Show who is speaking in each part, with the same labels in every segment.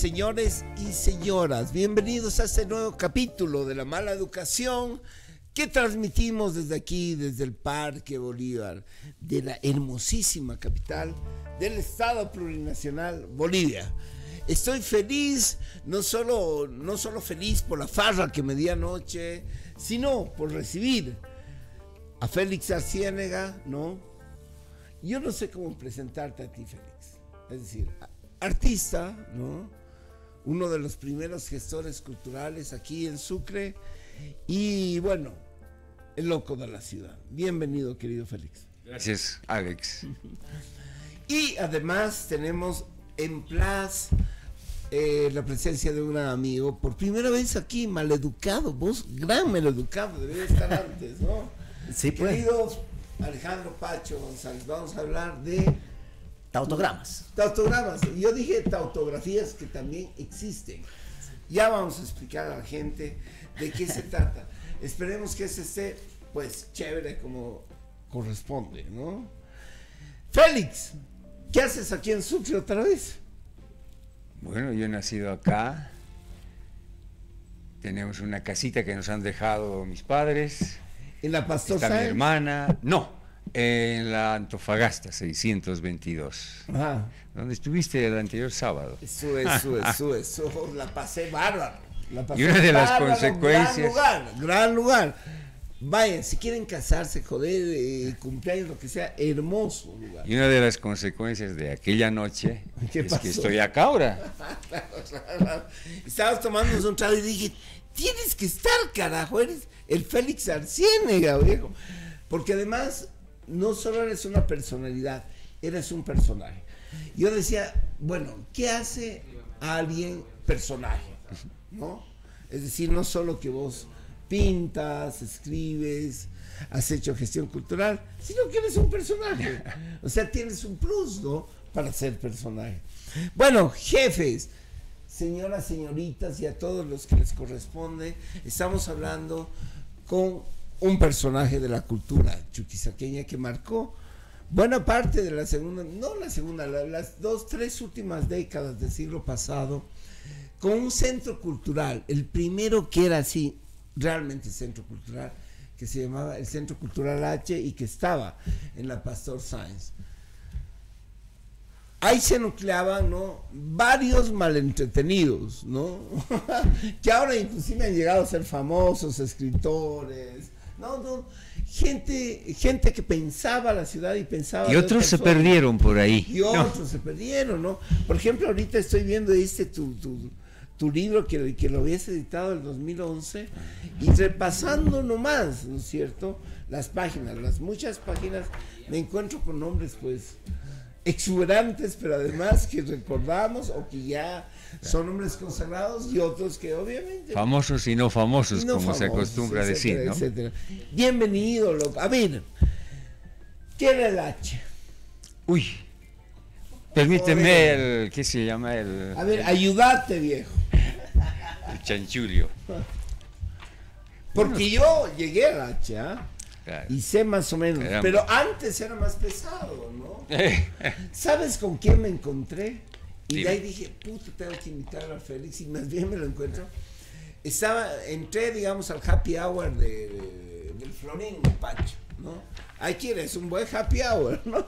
Speaker 1: Señores y señoras, bienvenidos a este nuevo capítulo de La Mala Educación que transmitimos desde aquí, desde el Parque Bolívar, de la hermosísima capital del Estado Plurinacional Bolivia. Estoy feliz, no solo feliz por la farra que me di anoche, sino por recibir a Félix Arciénega, ¿no? Yo no sé cómo presentarte a ti, Félix. Es decir, artista, ¿no? Uno de los primeros gestores culturales aquí en Sucre y, bueno, el loco de la ciudad. Bienvenido, querido Félix.
Speaker 2: Gracias, Alex.
Speaker 1: Y además tenemos en Plaza la presencia de un gran amigo, por primera vez aquí, maleducado, vos, gran maleducado, debería estar antes, ¿no?
Speaker 3: Sí, pues.
Speaker 1: Querido Alejandro Pacho González, vamos a hablar de
Speaker 3: tautogramas.
Speaker 1: Tautogramas. Yo dije tautografías que también existen. Ya vamos a explicar a la gente de qué se trata. Esperemos que esté, pues, chévere como corresponde, ¿no? Félix, ¿qué haces aquí en Sucre otra vez?
Speaker 2: Bueno, yo he nacido acá. Tenemos una casita que nos han dejado mis padres.
Speaker 1: ¿En la Pastor
Speaker 2: Está mi
Speaker 1: Sáenz?
Speaker 2: hermana. No, en la Antofagasta 622.
Speaker 1: Ajá.
Speaker 2: Donde estuviste el anterior sábado.
Speaker 1: Eso. La pasé bárbaro.
Speaker 2: Y una de las consecuencias.
Speaker 1: Gran lugar. Vayan, si quieren casarse, joder, cumpleaños, lo que sea, hermoso lugar.
Speaker 2: Y una de las consecuencias de aquella noche es
Speaker 1: pasó?
Speaker 2: que estoy acá ahora.
Speaker 1: Claro. Estabas tomándonos un trago y dije, tienes que estar, carajo, eres el Félix Arciénega, viejo. Porque además, no solo eres una personalidad, eres un personaje. Yo decía, bueno, ¿qué hace a alguien personaje? ¿No? Es decir, no solo que vos pintas, escribes, has hecho gestión cultural, sino que eres un personaje. O sea, tienes un plus, ¿no? Para ser personaje. Bueno, jefes, señoras, señoritas y a todos los que les corresponde, estamos hablando con un personaje de la cultura chuquisaqueña que marcó buena parte de la segunda, no la segunda, las 2-3 últimas décadas del siglo pasado, con un centro cultural, el primero que era así, realmente centro cultural, que se llamaba el Centro Cultural H y que estaba en la Pastor Sáenz. Ahí se nucleaban, ¿no?, varios malentretenidos, ¿no? Que ahora inclusive han llegado a ser famosos, escritores, gente que pensaba la ciudad y pensaba...
Speaker 2: Y otros se perdieron por ahí.
Speaker 1: Y otros se perdieron, ¿no? Por ejemplo, ahorita estoy viendo tu libro que lo habías editado en el 2011 y repasando nomás, ¿no es cierto?, las páginas, las muchas páginas, me encuentro con nombres pues exuberantes, pero además que recordamos o que ya son nombres consagrados y otros que obviamente...
Speaker 2: Famosos y no famosos,
Speaker 1: no
Speaker 2: como
Speaker 1: famosos,
Speaker 2: se acostumbra a decir, ¿no?
Speaker 1: Etcétera. Bienvenido, loco. A ver, ¿qué era el H?
Speaker 2: Uy, permíteme ¿qué se llama?
Speaker 1: A ver, ayúdate, viejo.
Speaker 2: El chanchullo.
Speaker 1: Porque yo llegué al H, ¿ah?
Speaker 2: Claro.
Speaker 1: Y sé más o menos,
Speaker 2: Caramba.
Speaker 1: pero antes era más pesado, ¿no? ¿Sabes con quién me encontré? Y
Speaker 2: Dime.
Speaker 1: de ahí dije, puta, tengo que invitar a Félix y más bien me lo encuentro. Entré, digamos, al happy hour del Florín Pacho, ¿no? Ahí quieres un buen happy hour, ¿no?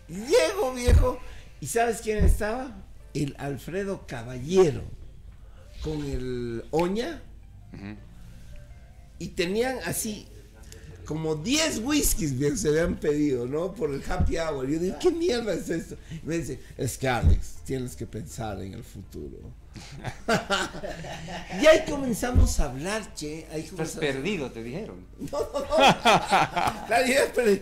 Speaker 1: Llego, viejo, ¿y sabes quién estaba? El Alfredo Caballero, con el Oña, y tenían así como 10 whiskies, viejo, se habían pedido, ¿no? Por el happy hour. Yo digo, ¿qué mierda es esto? Y me dice, es que Alex, tienes que pensar en el futuro. Y ahí comenzamos a hablar, che.
Speaker 2: Estás perdido, te dijeron.
Speaker 1: No. Claro, ya perdí.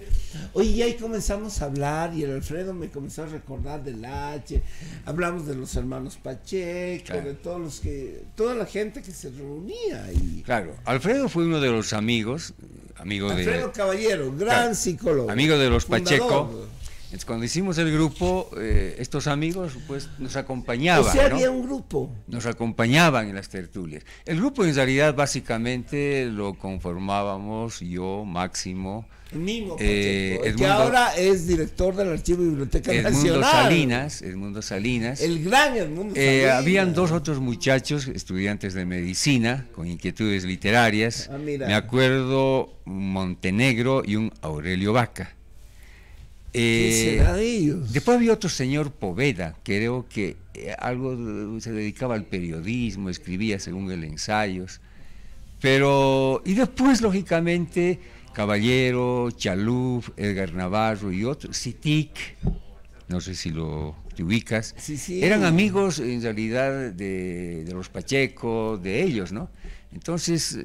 Speaker 1: Oye, y ahí comenzamos a hablar y el Alfredo me comenzó a recordar del H. Hablamos de los hermanos Pacheco,
Speaker 2: Claro.
Speaker 1: de toda la gente que se reunía ahí.
Speaker 2: Claro, Alfredo fue uno de los amigos,
Speaker 1: Alfredo Caballero, gran
Speaker 2: Claro,
Speaker 1: psicólogo.
Speaker 2: amigo de los
Speaker 1: fundador.
Speaker 2: Pacheco. Entonces, cuando hicimos el grupo, estos amigos pues nos acompañaban,
Speaker 1: O sea,
Speaker 2: ¿no?
Speaker 1: había un grupo.
Speaker 2: Nos acompañaban en las tertulias. El grupo en realidad básicamente lo conformábamos yo, Máximo,
Speaker 1: Mimo Pacheco, que
Speaker 2: Edmundo-
Speaker 1: ahora es director del Archivo y Biblioteca
Speaker 2: Edmundo
Speaker 1: Nacional.
Speaker 2: Salinas.
Speaker 1: El gran Edmundo Salinas.
Speaker 2: Habían dos otros muchachos, estudiantes de medicina, con inquietudes literarias.
Speaker 1: Ah, mira.
Speaker 2: Me acuerdo un Montenegro y un Aurelio Vaca.
Speaker 1: ¿Qué será de ellos?
Speaker 2: Después había otro señor Poveda, que creo que se dedicaba al periodismo, escribía según el ensayos. Y después, lógicamente, Caballero, Chaluf, Edgar Navarro y otros, Sitic, no sé si te ubicas,
Speaker 1: Sí.
Speaker 2: eran amigos en realidad de los Pacheco, de ellos, ¿no? Entonces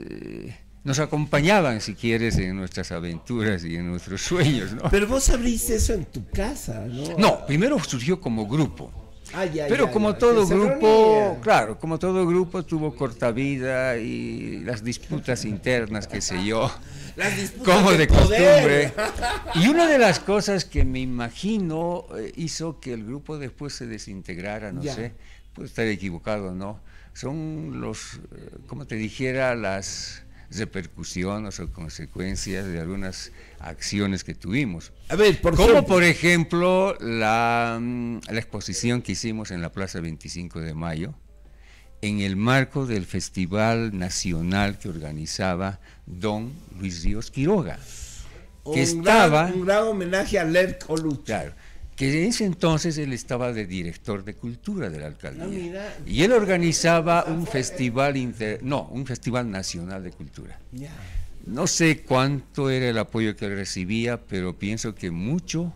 Speaker 2: nos acompañaban, si quieres, en nuestras aventuras y en nuestros sueños, ¿no?
Speaker 1: Pero vos abriste eso en tu casa, ¿no?
Speaker 2: No, primero surgió como grupo. Pero
Speaker 1: Ya,
Speaker 2: como
Speaker 1: ya,
Speaker 2: todo
Speaker 1: que se
Speaker 2: grupo,
Speaker 1: reunía.
Speaker 2: claro, como todo grupo tuvo corta vida y las disputas internas, qué sé yo,
Speaker 1: Las disputas
Speaker 2: como de
Speaker 1: poder.
Speaker 2: costumbre. Y una de las cosas que me imagino hizo que el grupo después se desintegrara, no
Speaker 1: Ya.
Speaker 2: sé, puedo estar equivocado o no, son como te dijera, las repercusiones o consecuencias de algunas acciones que tuvimos.
Speaker 1: A ver,
Speaker 2: Como
Speaker 1: ejemplo,
Speaker 2: por ejemplo la exposición que hicimos en la Plaza 25 de Mayo, en el marco del Festival Nacional que organizaba don Luis Ríos Quiroga, que estaba,
Speaker 1: un gran homenaje a Lerc Oluch.
Speaker 2: claro, que en ese entonces él estaba de director de cultura de la alcaldía.
Speaker 1: Mira.
Speaker 2: Y él organizaba un festival un festival nacional de cultura.
Speaker 1: Ya.
Speaker 2: No sé cuánto era el apoyo que él recibía, pero pienso que mucho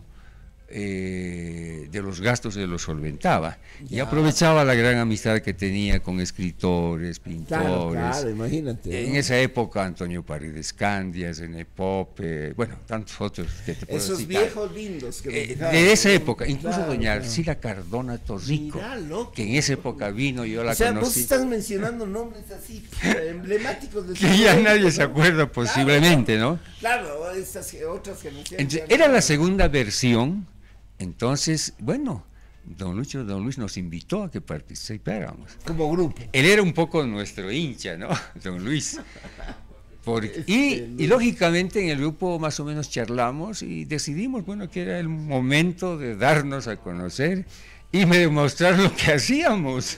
Speaker 2: de los gastos se los solventaba. Y
Speaker 1: Ya.
Speaker 2: aprovechaba la gran amistad que tenía con escritores, pintores.
Speaker 1: Claro, imagínate.
Speaker 2: En
Speaker 1: ¿no?
Speaker 2: esa época, Antonio Paredes Candias, René Pope, bueno, tantos otros que te puedo
Speaker 1: Esos
Speaker 2: citar.
Speaker 1: viejos lindos que nos dejaron,
Speaker 2: De esa
Speaker 1: ¿no?
Speaker 2: época, incluso
Speaker 1: Claro,
Speaker 2: doña
Speaker 1: claro.
Speaker 2: Arcila Cardona Torrico,
Speaker 1: Mira, loco.
Speaker 2: que en esa época vino, yo la
Speaker 1: O sea, vos
Speaker 2: conocí.
Speaker 1: estás mencionando nombres así emblemáticos de
Speaker 2: Que ya nadie se acuerda posiblemente, ¿no?
Speaker 1: Claro, estas otras generaciones.
Speaker 2: Entonces,
Speaker 1: ya
Speaker 2: era
Speaker 1: no-
Speaker 2: la segunda versión, entonces, bueno, don Luis nos invitó a que participáramos.
Speaker 1: Como grupo.
Speaker 2: Él era un poco nuestro hincha, ¿no? Don Luis. Y lógicamente en el grupo más o menos charlamos y decidimos, bueno, que era el momento de darnos a conocer y demostrar lo que hacíamos.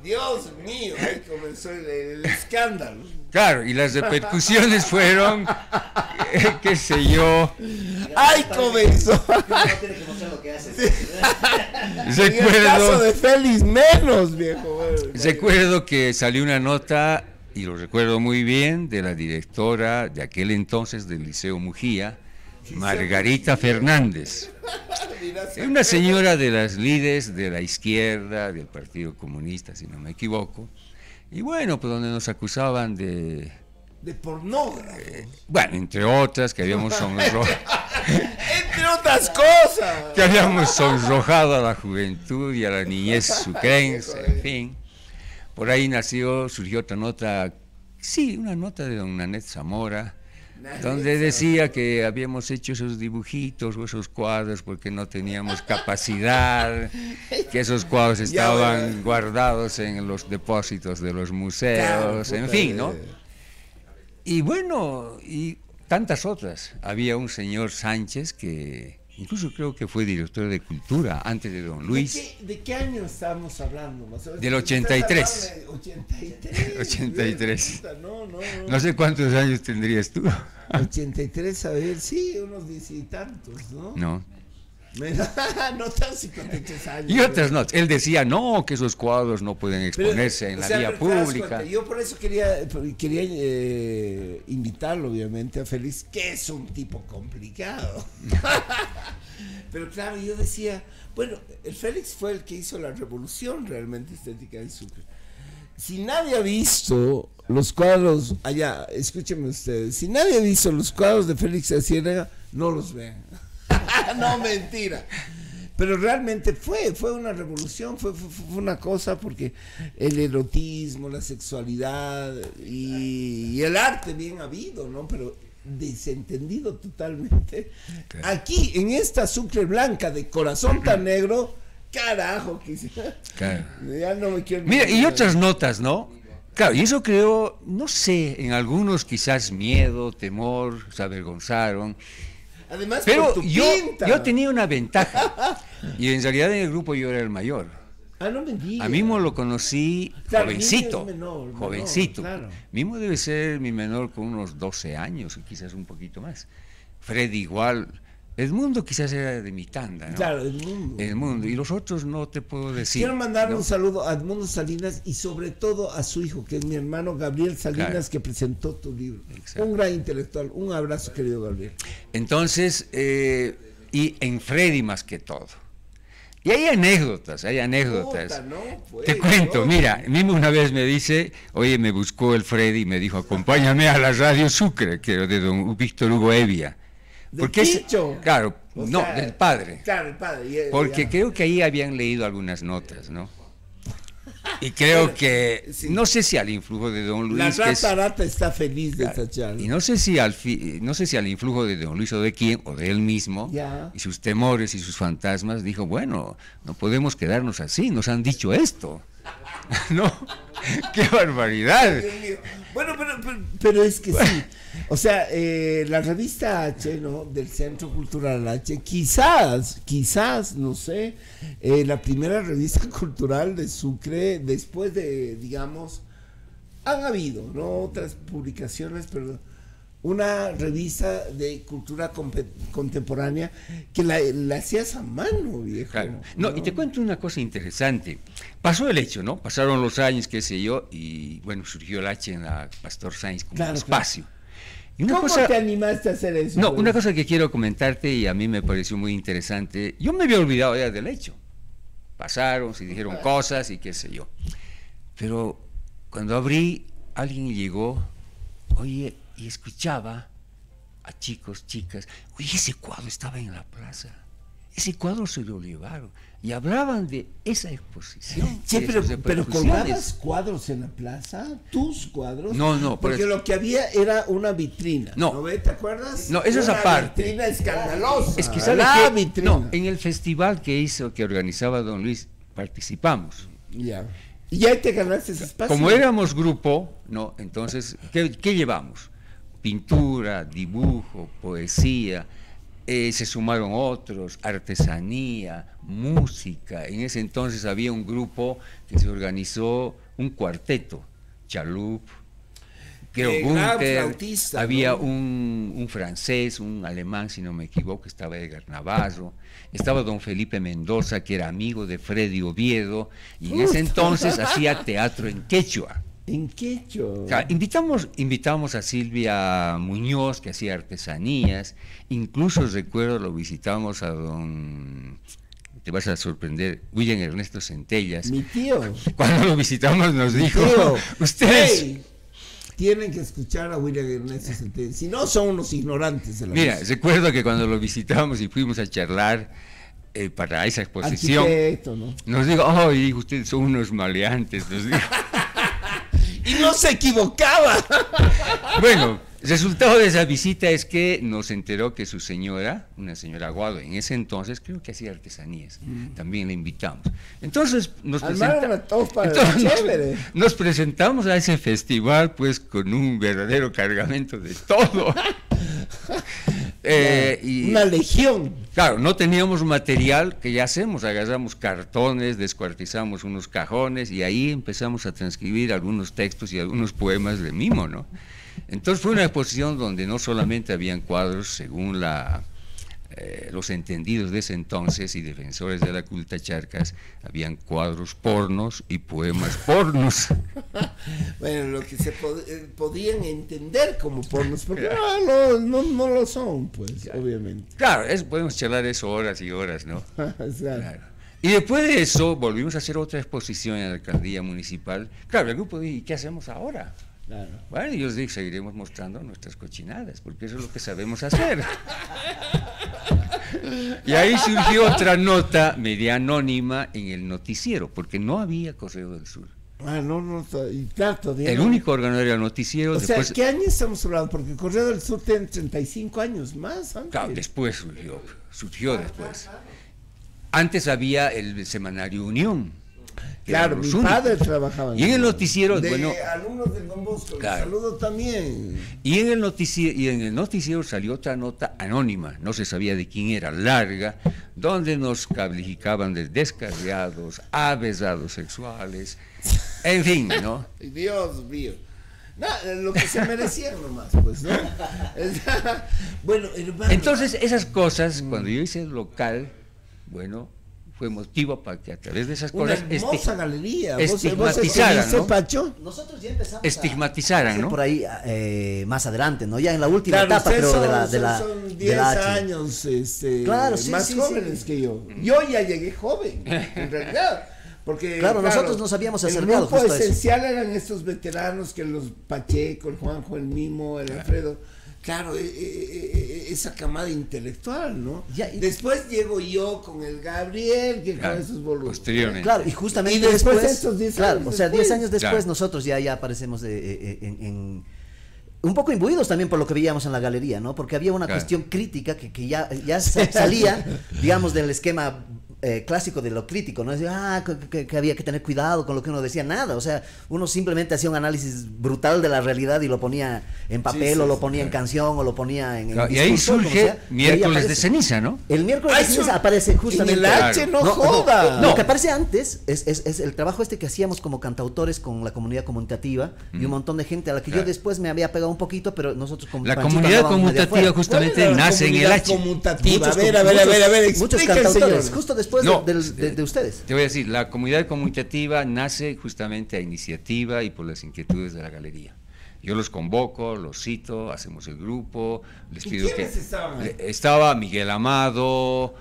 Speaker 1: Dios mío, ahí comenzó el escándalo.
Speaker 2: Claro, y las repercusiones fueron, qué sé yo,
Speaker 1: ¡Ay, comenzó!
Speaker 3: Uno tiene que mostrar lo que hace.
Speaker 1: En el caso
Speaker 2: recuerdo,
Speaker 1: de Félix menos, viejo.
Speaker 2: recuerdo que salió una nota, y lo recuerdo muy bien, de la directora de aquel entonces del Liceo Mujía, Margarita Fernández. Era una señora de las líderes de la izquierda, del Partido Comunista, si no me equivoco, y bueno, pues donde nos acusaban de,
Speaker 1: De pornógrafo.
Speaker 2: bueno, entre otras, que habíamos
Speaker 1: Entre otras cosas.
Speaker 2: que habíamos sonrojado a la juventud y a la niñez sucrense, en fin. Por ahí surgió otra nota, sí, una nota de don Nanet Zamora, donde decía que habíamos hecho esos dibujitos o esos cuadros porque no teníamos capacidad, que esos cuadros estaban guardados en los depósitos de los museos, en fin, ¿no? Y bueno, y tantas otras. Había un señor Sánchez que incluso creo que fue director de cultura antes de don Luis.
Speaker 1: ¿De qué año estamos hablando? Más o menos?
Speaker 2: Del 83.
Speaker 1: Estás hablando de 83.
Speaker 2: 83.
Speaker 1: No.
Speaker 2: No sé cuántos años tendrías tú.
Speaker 1: 83, a ver, sí, unos 10 y tantos, ¿no?
Speaker 2: No.
Speaker 1: No tan 53 años.
Speaker 2: Y otras no. Él decía, no, que esos cuadros no pueden
Speaker 1: Pero,
Speaker 2: exponerse en
Speaker 1: o
Speaker 2: la
Speaker 1: sea,
Speaker 2: vía
Speaker 1: pero te das
Speaker 2: pública.
Speaker 1: cuenta, yo por eso quería invitarlo, obviamente, a Félix, que es un tipo complicado. Pero claro, yo decía, bueno, el Félix fue el que hizo la revolución realmente estética en Sucre. Si nadie ha visto los cuadros, allá, escúchenme ustedes, si nadie ha visto los cuadros de Félix Aciérnaga, no los vean. No, mentira. Pero realmente fue una revolución, fue una cosa porque el erotismo, la sexualidad y el arte bien habido, ¿no? Pero desentendido totalmente.
Speaker 2: Claro.
Speaker 1: Aquí, en esta Sucre blanca de corazón tan negro, carajo,
Speaker 2: Claro.
Speaker 1: ya no me quiero...
Speaker 2: Mira, y otras notas, ¿no? Claro, y eso creó, no sé, en algunos quizás miedo, temor, se avergonzaron.
Speaker 1: Además,
Speaker 2: Pero
Speaker 1: por tu
Speaker 2: yo
Speaker 1: pinta.
Speaker 2: tenía una ventaja. Y en realidad en el grupo yo era el mayor.
Speaker 1: Ah, no me digas.
Speaker 2: A Mimo lo conocí
Speaker 1: Claro,
Speaker 2: jovencito.
Speaker 1: Mimo es menor,
Speaker 2: jovencito.
Speaker 1: claro.
Speaker 2: Mimo debe ser mi menor con unos 12 años, quizás un poquito más. Freddy igual. Edmundo quizás era de mi tanda, ¿no?
Speaker 1: Claro, Edmundo.
Speaker 2: Edmundo. Y los otros no te puedo decir.
Speaker 1: Quiero mandarle
Speaker 2: ¿no?
Speaker 1: un saludo a Edmundo Salinas y sobre todo a su hijo, que es mi hermano Gabriel Salinas,
Speaker 2: Claro.
Speaker 1: que presentó tu libro.
Speaker 2: Exacto.
Speaker 1: Un gran intelectual. Un abrazo, querido Gabriel.
Speaker 2: Entonces, y en Freddy más que todo. Y hay anécdotas.
Speaker 1: Puta, no, pues,
Speaker 2: Te cuento,
Speaker 1: no.
Speaker 2: mira, Mimo una vez me dice, oye, me buscó el Freddy y me dijo, acompáñame a la radio Sucre, que era de don Víctor Hugo Evia.
Speaker 1: ¿De Picho?
Speaker 2: Claro,
Speaker 1: O
Speaker 2: no,
Speaker 1: sea,
Speaker 2: del padre.
Speaker 1: Claro, el padre.
Speaker 2: Porque
Speaker 1: ya.
Speaker 2: creo que ahí habían leído algunas notas, ¿no? Y creo que,
Speaker 1: sí.
Speaker 2: no sé si al influjo de don
Speaker 1: La
Speaker 2: Luis, que es-
Speaker 1: rata está feliz de
Speaker 2: Claro.
Speaker 1: esta charla.
Speaker 2: y no sé si al influjo de don Luis o de quién, o de él mismo,
Speaker 1: Ya.
Speaker 2: y sus temores y sus fantasmas, dijo, bueno, no podemos quedarnos así, nos han dicho esto. No, qué barbaridad.
Speaker 1: Dios mío. Bueno, pero es que sí. O sea, la revista H, ¿no? Del Centro Cultural H, quizás, no sé, la primera revista cultural de Sucre, después de, digamos, han habido, ¿no? Otras publicaciones, pero una revista de cultura contemporánea que la hacías a mano, viejo.
Speaker 2: Claro. No, y te cuento una cosa interesante. Pasó el hecho, ¿no? Pasaron los años, qué sé yo, y bueno, surgió el H en la Pastor Sainz como
Speaker 1: Claro,
Speaker 2: espacio. Y una
Speaker 1: ¿Cómo
Speaker 2: cosa,
Speaker 1: te animaste a hacer eso?
Speaker 2: no,
Speaker 1: güey?
Speaker 2: una cosa que quiero comentarte y a mí me pareció muy interesante. Yo me había olvidado ya del hecho. Pasaron, se dijeron cosas y qué sé yo. Pero cuando abrí, alguien llegó, oye, y escuchaba a chicos, chicas, oye, ese cuadro estaba en la plaza. Ese cuadro se lo llevaron. Y hablaban de esa exposición.
Speaker 1: Che,
Speaker 2: de
Speaker 1: pero
Speaker 2: sus repercusiones.
Speaker 1: colgabas cuadros en la plaza, tus cuadros.
Speaker 2: No, no, por
Speaker 1: porque
Speaker 2: eso.
Speaker 1: lo que había era una vitrina.
Speaker 2: No.
Speaker 1: ve? ¿Te acuerdas?
Speaker 2: No, eso es
Speaker 1: Una
Speaker 2: aparte.
Speaker 1: Vitrina escandalosa.
Speaker 2: Es que sabe
Speaker 1: la
Speaker 2: que
Speaker 1: vitrina.
Speaker 2: no, en el festival que organizaba don Luis, participamos.
Speaker 1: Ya. Y ahí te ganaste ese espacio.
Speaker 2: Como éramos grupo, no, entonces, ¿qué llevamos? Pintura, dibujo, poesía, se sumaron otros, artesanía, música. En ese entonces había un grupo que se organizó, un cuarteto, Chalup, creo
Speaker 1: gran
Speaker 2: Gunther,
Speaker 1: flautista,
Speaker 2: había
Speaker 1: ¿no?
Speaker 2: un francés, un alemán, si no me equivoco, estaba Edgar Navarro, estaba don Felipe Mendoza, que era amigo de Freddy Oviedo, y en ese entonces hacía teatro en quechua.
Speaker 1: ¿En quechua?
Speaker 2: O sea, invitamos a Silvia Muñoz, que hacía artesanías, incluso recuerdo lo visitamos a don, te vas a sorprender, William Ernesto Centellas.
Speaker 1: Mi tío.
Speaker 2: Cuando lo visitamos nos dijo,
Speaker 1: Tío,
Speaker 2: ustedes,
Speaker 1: hey, tienen que escuchar a William Ernesto Centellas. Si no, son unos ignorantes de la
Speaker 2: mira,
Speaker 1: música.
Speaker 2: recuerdo que cuando lo visitamos y fuimos a charlar para esa exposición,
Speaker 1: Arquitecto, ¿no?
Speaker 2: nos dijo, ay, ustedes son unos maleantes, nos dijo.
Speaker 1: Y no se equivocaba.
Speaker 2: Bueno, el resultado de esa visita es que nos enteró que su señora, una señora Aguado, en ese entonces creo que hacía artesanías, también la invitamos. Entonces
Speaker 1: Armaron a todos para chévere.
Speaker 2: nos presentamos a ese festival pues con un verdadero cargamento de todo. Y
Speaker 1: Una legión.
Speaker 2: claro, no teníamos material, que ya hacemos, agarramos cartones, descuartizamos unos cajones y ahí empezamos a transcribir algunos textos y algunos poemas de Mimo, ¿no? Entonces fue una exposición donde no solamente habían cuadros según los entendidos de ese entonces y defensores de la culta Charcas, habían cuadros pornos y poemas pornos.
Speaker 1: Bueno, lo que se podían entender como pornos, porque no lo son, pues, obviamente.
Speaker 2: Claro, podemos charlar eso horas y horas, ¿no?
Speaker 1: Claro.
Speaker 2: Y después de eso volvimos a hacer otra exposición en la alcaldía municipal. Claro, el grupo dijo, ¿y qué hacemos ahora?
Speaker 1: Claro.
Speaker 2: Bueno, yo os dije, seguiremos mostrando nuestras cochinadas, porque eso es lo que sabemos hacer. Y ahí surgió otra nota media anónima en el noticiero, porque no había Correo del Sur.
Speaker 1: Y claro, todavía
Speaker 2: El
Speaker 1: no.
Speaker 2: único horario era noticiero.
Speaker 1: O sea,
Speaker 2: después,
Speaker 1: ¿qué año estamos hablando? Porque Correo del Sur tiene 35 años más antes.
Speaker 2: claro, después surgió después. Antes había el semanario Unión. que eran
Speaker 1: Claro, mi
Speaker 2: los únicos.
Speaker 1: padre trabajaba
Speaker 2: Y en el noticiero,
Speaker 1: de
Speaker 2: bueno,
Speaker 1: alumnos del Don Bosco,
Speaker 2: claro.
Speaker 1: saludo también.
Speaker 2: y en el noticiero salió otra nota anónima, no se sabía de quién era, larga, donde nos calificaban de descarriados, avesados sexuales, en fin, ¿no?
Speaker 1: Dios mío. No, lo que se merecían nomás, pues, ¿no? Bueno, hermano.
Speaker 2: Entonces, esas cosas, cuando yo hice el local, bueno, fue motivo para que a través de esas
Speaker 1: Una
Speaker 2: cosas
Speaker 1: hermosa galería.
Speaker 2: estigmatizaran,
Speaker 1: ¿Vos
Speaker 2: ¿no?
Speaker 1: Pacho?
Speaker 3: Nosotros ya empezamos
Speaker 2: Estigmatizaran,
Speaker 3: a hacer
Speaker 2: ¿no?
Speaker 3: por ahí más adelante, ¿no? Ya en la última
Speaker 1: Claro,
Speaker 3: etapa,
Speaker 1: ustedes
Speaker 3: creo, de
Speaker 1: son
Speaker 3: de
Speaker 1: 10
Speaker 3: la H.
Speaker 1: años
Speaker 3: Claro, sí,
Speaker 1: más
Speaker 3: sí,
Speaker 1: jóvenes
Speaker 3: sí.
Speaker 1: que yo. Yo ya llegué joven, en realidad. Porque,
Speaker 3: Claro, nosotros nos habíamos acercado
Speaker 1: el grupo
Speaker 3: justo a eso.
Speaker 1: esencial eran estos veteranos que los Pacheco, el Juanjo, el Mimo, el Alfredo. Claro, esa camada intelectual, ¿no?
Speaker 3: Ya, y-
Speaker 1: Después llego yo con el Gabriel, que
Speaker 2: Claro,
Speaker 1: con esos volúmenes.
Speaker 2: posteriormente.
Speaker 3: Claro, y justamente
Speaker 1: Y después
Speaker 3: después,
Speaker 1: estos 10
Speaker 3: claro,
Speaker 1: años
Speaker 3: o sea, 10
Speaker 1: después.
Speaker 3: años después
Speaker 2: Claro.
Speaker 3: nosotros ya aparecemos un poco imbuidos también por lo que veíamos en la galería, ¿no? Porque había una
Speaker 2: Claro.
Speaker 3: cuestión crítica que ya salía, digamos, del esquema clásico de lo crítico, ¿no? Decía, que había que tener cuidado con lo que uno decía, nada, o sea, uno simplemente hacía un análisis brutal de la realidad y lo ponía en papel,
Speaker 1: Sí,
Speaker 3: o
Speaker 1: sí,
Speaker 3: lo ponía en canción, o lo ponía en
Speaker 2: Claro, y ahí
Speaker 3: discurso, como
Speaker 2: surge
Speaker 3: sea, y ahí
Speaker 2: Miércoles de
Speaker 3: aparece.
Speaker 2: Ceniza, ¿no?
Speaker 3: El miércoles de
Speaker 1: Ay,
Speaker 3: ceniza aparece justamente.
Speaker 1: En el H, no joda.
Speaker 3: Lo que aparece antes es el trabajo este que hacíamos como cantautores con la comunidad conmutativa y un montón de gente a la que
Speaker 2: Claro.
Speaker 3: yo después me había pegado un poquito, pero nosotros como
Speaker 2: La
Speaker 3: Panchito
Speaker 2: comunidad
Speaker 3: andábamos medio
Speaker 2: conmutativa
Speaker 3: afuera.
Speaker 2: justamente
Speaker 1: ¿Cuál era la
Speaker 2: nace en el
Speaker 1: comunidad
Speaker 2: H.
Speaker 1: conmutativa?
Speaker 3: Muchos-
Speaker 1: A ver,
Speaker 3: muchos
Speaker 1: explica,
Speaker 3: cantautores,
Speaker 1: señor.
Speaker 3: justo después
Speaker 2: No,
Speaker 3: de ustedes.
Speaker 2: Te voy a decir, la comunidad conmutativa nace justamente a iniciativa y por las inquietudes de la galería. Yo los convoco, los cito, hacemos el grupo, les
Speaker 1: ¿Y
Speaker 2: pido que...
Speaker 1: quiénes estaban ahí?
Speaker 2: Estaba Miguel Amado,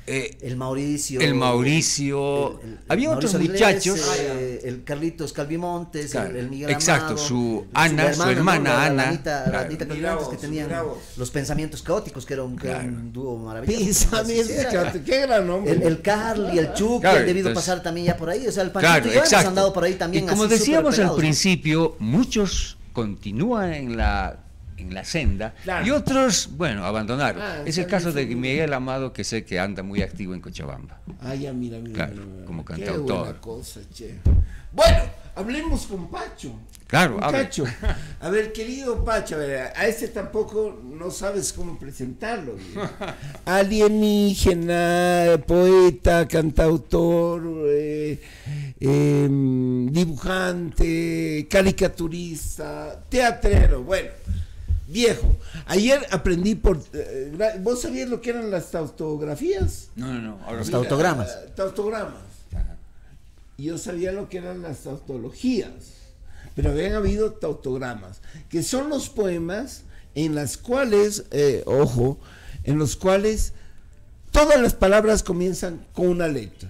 Speaker 3: El Mauricio.
Speaker 2: el Mauricio, había otros
Speaker 3: Mauricio
Speaker 2: muchachos.
Speaker 3: Avilés, el Carlitos Calvimontes,
Speaker 2: Claro,
Speaker 3: el Miguel
Speaker 2: exacto,
Speaker 3: Amado,
Speaker 2: su Ana, su hermana
Speaker 3: ¿no?
Speaker 2: Ana,
Speaker 3: Anita
Speaker 2: claro.
Speaker 3: Calvimontes,
Speaker 1: Mira
Speaker 3: que
Speaker 1: vos,
Speaker 3: tenían
Speaker 1: mira vos.
Speaker 3: los pensamientos caóticos, que era un
Speaker 2: Claro.
Speaker 3: dúo maravilloso.
Speaker 1: Pensamientos,
Speaker 3: Sí, era-
Speaker 1: qué gran nombre.
Speaker 3: El Carl y el Chuck
Speaker 2: Claro,
Speaker 3: han debido
Speaker 2: entonces-
Speaker 3: pasar también ya por ahí, o sea, el Panchito
Speaker 2: Claro,
Speaker 3: y yo hemos
Speaker 2: exacto.
Speaker 3: andado por ahí también.
Speaker 2: Y como
Speaker 3: así
Speaker 2: decíamos
Speaker 3: súper
Speaker 2: al
Speaker 3: pegados, ¿no?
Speaker 2: principio, muchos continúan en la senda
Speaker 1: Claro.
Speaker 2: y otros, bueno, abandonaron.
Speaker 1: Ah,
Speaker 2: Es el
Speaker 1: está
Speaker 2: caso de
Speaker 1: bien.
Speaker 2: Miguel Amado, que sé que anda muy activo en Cochabamba.
Speaker 1: Ah, ya, mira.
Speaker 2: Claro,
Speaker 1: mira.
Speaker 2: como
Speaker 1: Qué
Speaker 2: cantautor.
Speaker 1: buena cosa, che. Bueno, hablemos con Pacho.
Speaker 2: Claro,
Speaker 1: Con
Speaker 2: hable.
Speaker 1: Pacho. A ver, querido Pacho, a ver, a este tampoco no sabes cómo presentarlo. güey. Alienígena, poeta, cantautor, dibujante, caricaturista, teatrero, bueno. Viejo, ayer aprendí ¿vos sabías lo que eran las tautografías?
Speaker 2: No, ahora
Speaker 3: Los
Speaker 2: mira.
Speaker 3: tautogramas.
Speaker 1: Tautogramas. Yo sabía lo que eran las tautologías, pero habían habido tautogramas, que son los poemas en las cuales, ojo, en los cuales todas las palabras comienzan con una letra.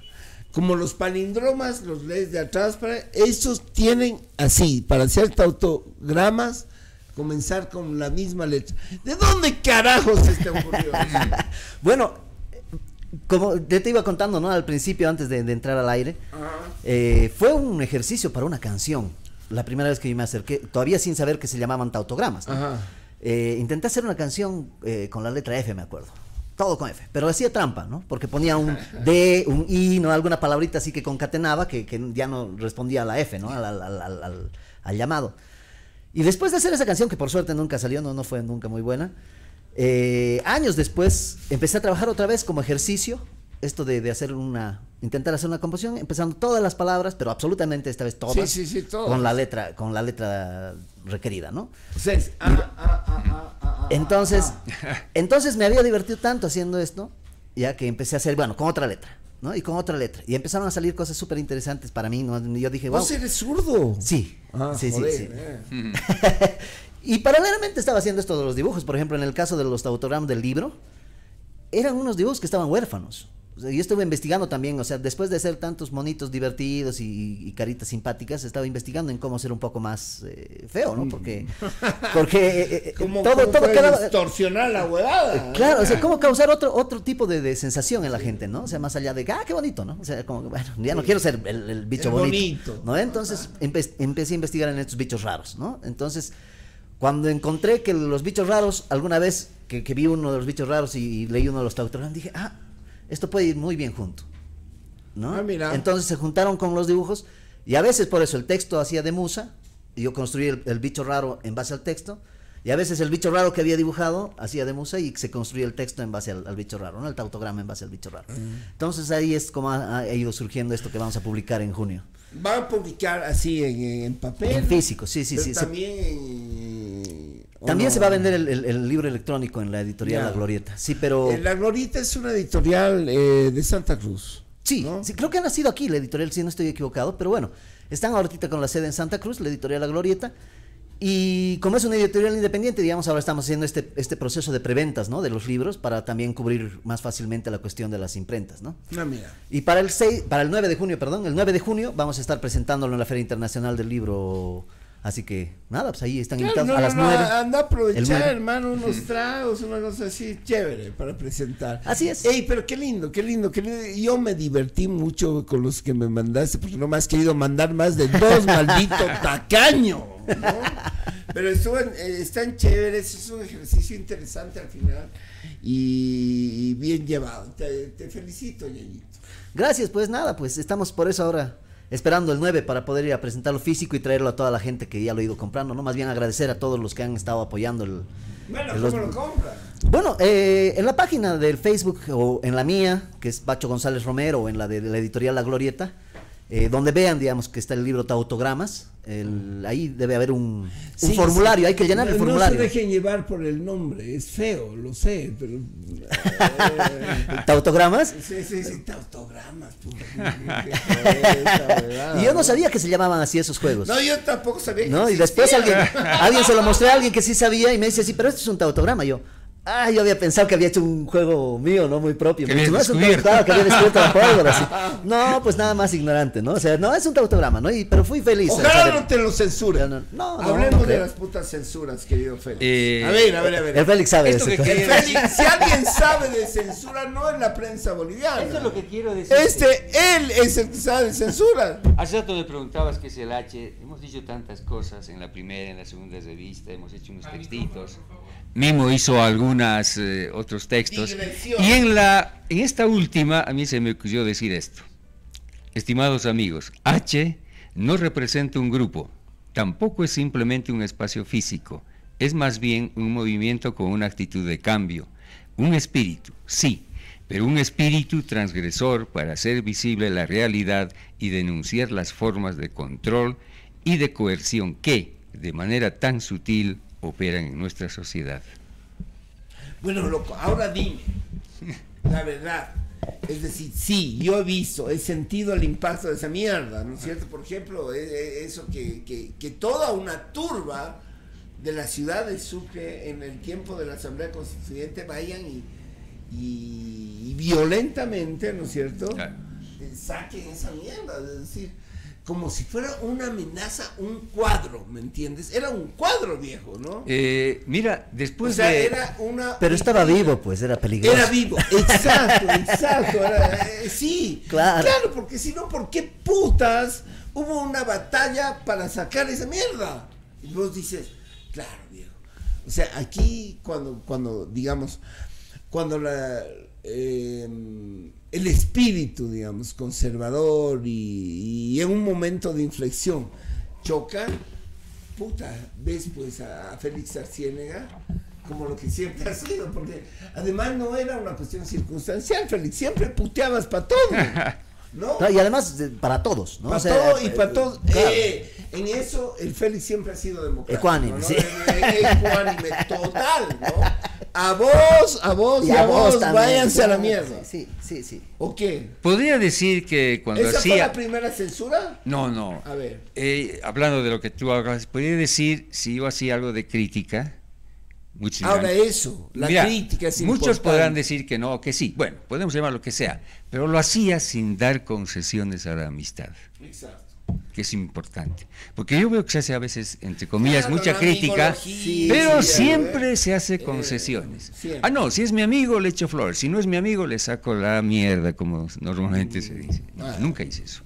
Speaker 1: Como los palindromas, los lees de atrás, estos tienen así, para hacer tautogramas, comenzar con la misma letra. ¿De dónde carajos se te ocurrió eso?
Speaker 3: Bueno, como yo te iba contando, ¿no? Al principio, antes de entrar al aire, fue un ejercicio para una canción. La primera vez que yo me acerqué, todavía sin saber que se llamaban tautogramas, ¿no?
Speaker 1: Ajá.
Speaker 3: Intenté hacer una canción con la letra F, me acuerdo. Todo con F, pero hacía trampa, ¿no? Porque ponía un D, un I, ¿no? Alguna palabrita así que concatenaba, que ya no respondía a la F, ¿no? Al llamado. Y después de hacer esa canción, que por suerte nunca salió, no fue nunca muy buena, años después empecé a trabajar otra vez como ejercicio, esto de intentar hacer una composición, empezando todas las palabras, pero absolutamente esta vez todas,
Speaker 1: Sí, todas.
Speaker 3: con la letra requerida, ¿no?
Speaker 1: O sea, es
Speaker 3: Entonces me había divertido tanto haciendo esto, ya que empecé a hacer, bueno, con otra letra, ¿no? Y con otra letra. Y empezaron a salir cosas súper interesantes para mí, ¿no? Y yo dije, wow.
Speaker 1: ¿Vos eres zurdo?
Speaker 3: Sí, sí.
Speaker 1: joder,
Speaker 3: Y paralelamente estaba haciendo esto de los dibujos. Por ejemplo, en el caso de los tautogramas del libro, eran unos dibujos que estaban huérfanos. O sea, yo estuve investigando también, o sea, después de hacer tantos monitos divertidos y caritas simpáticas, estaba investigando en cómo ser un poco más feo, ¿no? Porque
Speaker 1: ¿Cómo
Speaker 3: todo quedaba...
Speaker 1: distorsionar la huevada?
Speaker 3: Claro, o sea, cómo causar otro tipo de sensación en la gente, ¿no? O sea, más allá de, qué bonito, ¿no? O sea, como, bueno, ya no quiero ser el bicho
Speaker 1: El
Speaker 3: bonito,
Speaker 1: bonito.
Speaker 3: ¿no? Entonces empecé a investigar en estos bichos raros, ¿no? Entonces, cuando encontré que los bichos raros, alguna vez que vi uno de los bichos raros y leí uno de los tautogramas, dije, esto puede ir muy bien junto. ¿no?
Speaker 1: Ah, mira.
Speaker 3: Entonces se juntaron con los dibujos y a veces por eso el texto hacía de musa y yo construí el bicho raro en base al texto y a veces el bicho raro que había dibujado hacía de musa y se construía el texto en base al bicho raro, ¿no? El tautograma en base al bicho raro. Entonces ahí es como ha ido surgiendo esto que vamos a publicar en junio.
Speaker 1: Van a publicar así en papel.
Speaker 3: En físico, sí, sí,
Speaker 1: pero
Speaker 3: sí.
Speaker 1: También
Speaker 3: También se va a vender el libro electrónico en la editorial
Speaker 1: Ya.
Speaker 3: La Glorieta. Sí, pero...
Speaker 1: La Glorieta es una editorial de Santa Cruz.
Speaker 3: Sí,
Speaker 1: ¿no?
Speaker 3: sí, creo que ha nacido aquí la editorial, si no estoy equivocado, pero bueno, están ahorita con la sede en Santa Cruz, la editorial La Glorieta, y como es una editorial independiente, digamos, ahora estamos haciendo este proceso de preventas, ¿no? De los libros para también cubrir más fácilmente la cuestión de las imprentas, ¿no?
Speaker 1: Ah, mira.
Speaker 3: Y para el 9 de junio, perdón, el 9 de junio vamos a estar presentándolo en la Feria Internacional del Libro. Así que, nada, pues ahí están
Speaker 1: Claro,
Speaker 3: invitados a las 9.
Speaker 1: Anda a
Speaker 3: El
Speaker 1: aprovechar,
Speaker 3: 9.
Speaker 1: hermano, unos tragos, una cosa así chévere para presentar.
Speaker 3: Así es.
Speaker 1: Ey, pero qué lindo, qué lindo, qué lindo. Yo me divertí mucho con los que me mandaste, porque no me has querido mandar más de 2, maldito tacaño, ¿no? Pero están chéveres, es un ejercicio interesante al final y bien llevado. Te felicito, Ñañito.
Speaker 3: Gracias, pues nada, pues estamos por eso ahora esperando el 9 para poder ir a presentarlo físico y traerlo a toda la gente que ya lo ha ido comprando, ¿no? Más bien agradecer a todos los que han estado apoyando
Speaker 1: Bueno,
Speaker 3: los-
Speaker 1: ¿cómo lo compran?
Speaker 3: Bueno, en la página del Facebook o en la mía, que es Bacho González Romero, o en la de la editorial La Glorieta, donde vean, digamos, que está el libro Tautogramas, ahí debe haber un
Speaker 1: Sí,
Speaker 3: formulario,
Speaker 1: sí.
Speaker 3: hay que llenar el
Speaker 1: No
Speaker 3: formulario.
Speaker 1: se dejen llevar por el nombre, es feo, lo sé, pero...
Speaker 3: ¿Tautogramas?
Speaker 1: sí, tautogramas.
Speaker 3: Y yo no sabía que se llamaban así esos juegos.
Speaker 1: No, yo tampoco sabía.
Speaker 3: ¿No? Y después alguien se lo mostré a alguien que sí sabía y me dice, sí, pero esto es un tautograma. Yo había pensado que había hecho un juego mío, ¿no? Muy propio.
Speaker 2: Que
Speaker 3: Me dice, no
Speaker 2: habías
Speaker 3: es un
Speaker 2: descubierto.
Speaker 3: tautograma, que había descubierto la pólvora, así. No, pues nada más ignorante, ¿no? O sea, no, es un tautograma, ¿no? Pero fui feliz. al
Speaker 1: Ojalá
Speaker 3: saber.
Speaker 1: no te lo censuren.
Speaker 3: No,
Speaker 1: Hablemos
Speaker 3: no
Speaker 1: de
Speaker 3: creo.
Speaker 1: las putas censuras, querido Félix.
Speaker 2: Eh,
Speaker 1: a ver.
Speaker 3: El Félix sabe
Speaker 2: Esto
Speaker 3: de
Speaker 2: que
Speaker 3: eso.
Speaker 2: quería-
Speaker 1: Félix, si alguien sabe de censura, no en la prensa boliviana.
Speaker 4: Eso es lo que quiero decir.
Speaker 1: Él es el que sabe de censura.
Speaker 2: Hace rato me preguntabas qué es el H. Hemos dicho tantas cosas en la primera, en la segunda revista, hemos hecho unos textitos. Mimo hizo algunos otros textos.
Speaker 1: Digresión.
Speaker 2: Y en esta última, a mí se me ocurrió decir esto. Estimados amigos, H no representa un grupo, tampoco es simplemente un espacio físico, es más bien un movimiento con una actitud de cambio, un espíritu, sí, pero un espíritu transgresor para hacer visible la realidad y denunciar las formas de control y de coerción que, de manera tan sutil, operan en nuestra sociedad.
Speaker 1: Bueno, loco, ahora dime, la verdad. Es decir, sí, yo he visto, he sentido el impacto de esa mierda, ¿no es cierto? Por ejemplo, eso que toda una turba de la ciudad de Sucre en el tiempo de la Asamblea Constituyente vayan y violentamente, ¿no es cierto?
Speaker 2: Claro.
Speaker 1: Saquen esa mierda, es decir, como si fuera una amenaza, un cuadro, ¿me entiendes? Era un cuadro viejo, ¿no?
Speaker 2: Mira,
Speaker 1: O
Speaker 2: después
Speaker 1: sea,
Speaker 2: de...
Speaker 1: era una...
Speaker 3: Pero estaba vivo, pues, era peligroso.
Speaker 1: Era vivo, exacto. Sí,
Speaker 3: Claro.
Speaker 1: porque si no, ¿por qué putas hubo una batalla para sacar esa mierda? Y vos dices, claro, viejo. O sea, aquí cuando digamos, cuando el espíritu, digamos, conservador y en un momento de inflexión choca, puta, ves pues a Félix Arciénaga como lo que siempre ha sido, porque además no era una cuestión circunstancial, Félix, siempre puteabas para todo, ¿no?
Speaker 3: No, y además para todos, ¿no?
Speaker 1: Para
Speaker 3: O sea,
Speaker 1: todo y para todos.
Speaker 3: claro.
Speaker 1: En eso el Félix siempre ha sido democrático.
Speaker 3: Ecuánime,
Speaker 1: ¿no?
Speaker 3: sí.
Speaker 1: Ecuánime total, ¿no? A vos y a vos,
Speaker 3: también,
Speaker 1: váyanse a la
Speaker 3: claro,
Speaker 1: mierda.
Speaker 3: Sí.
Speaker 1: ¿O qué?
Speaker 2: Podría decir que cuando
Speaker 1: ¿Esa fue
Speaker 2: hacía...
Speaker 1: la primera censura?
Speaker 2: No.
Speaker 1: A ver.
Speaker 2: Hablando de lo que tú hablas, podría decir, si yo hacía algo de crítica, muchos
Speaker 1: Ahora
Speaker 2: dirán,
Speaker 1: eso, la
Speaker 2: mira,
Speaker 1: crítica es
Speaker 2: muchos
Speaker 1: importante.
Speaker 2: podrán decir que no, que sí. Bueno, podemos llamar lo que sea, pero lo hacía sin dar concesiones a la amistad,
Speaker 1: Exacto.
Speaker 2: que es importante. Porque yo veo que se hace a veces, entre comillas,
Speaker 1: Claro,
Speaker 2: mucha
Speaker 1: la
Speaker 2: crítica,
Speaker 1: amigología,
Speaker 2: pero
Speaker 1: sí,
Speaker 2: siempre se hace concesiones.
Speaker 1: siempre.
Speaker 2: Ah, no, si es mi amigo le echo flores, si no es mi amigo le saco la mierda, como normalmente se dice. No, nunca hice eso.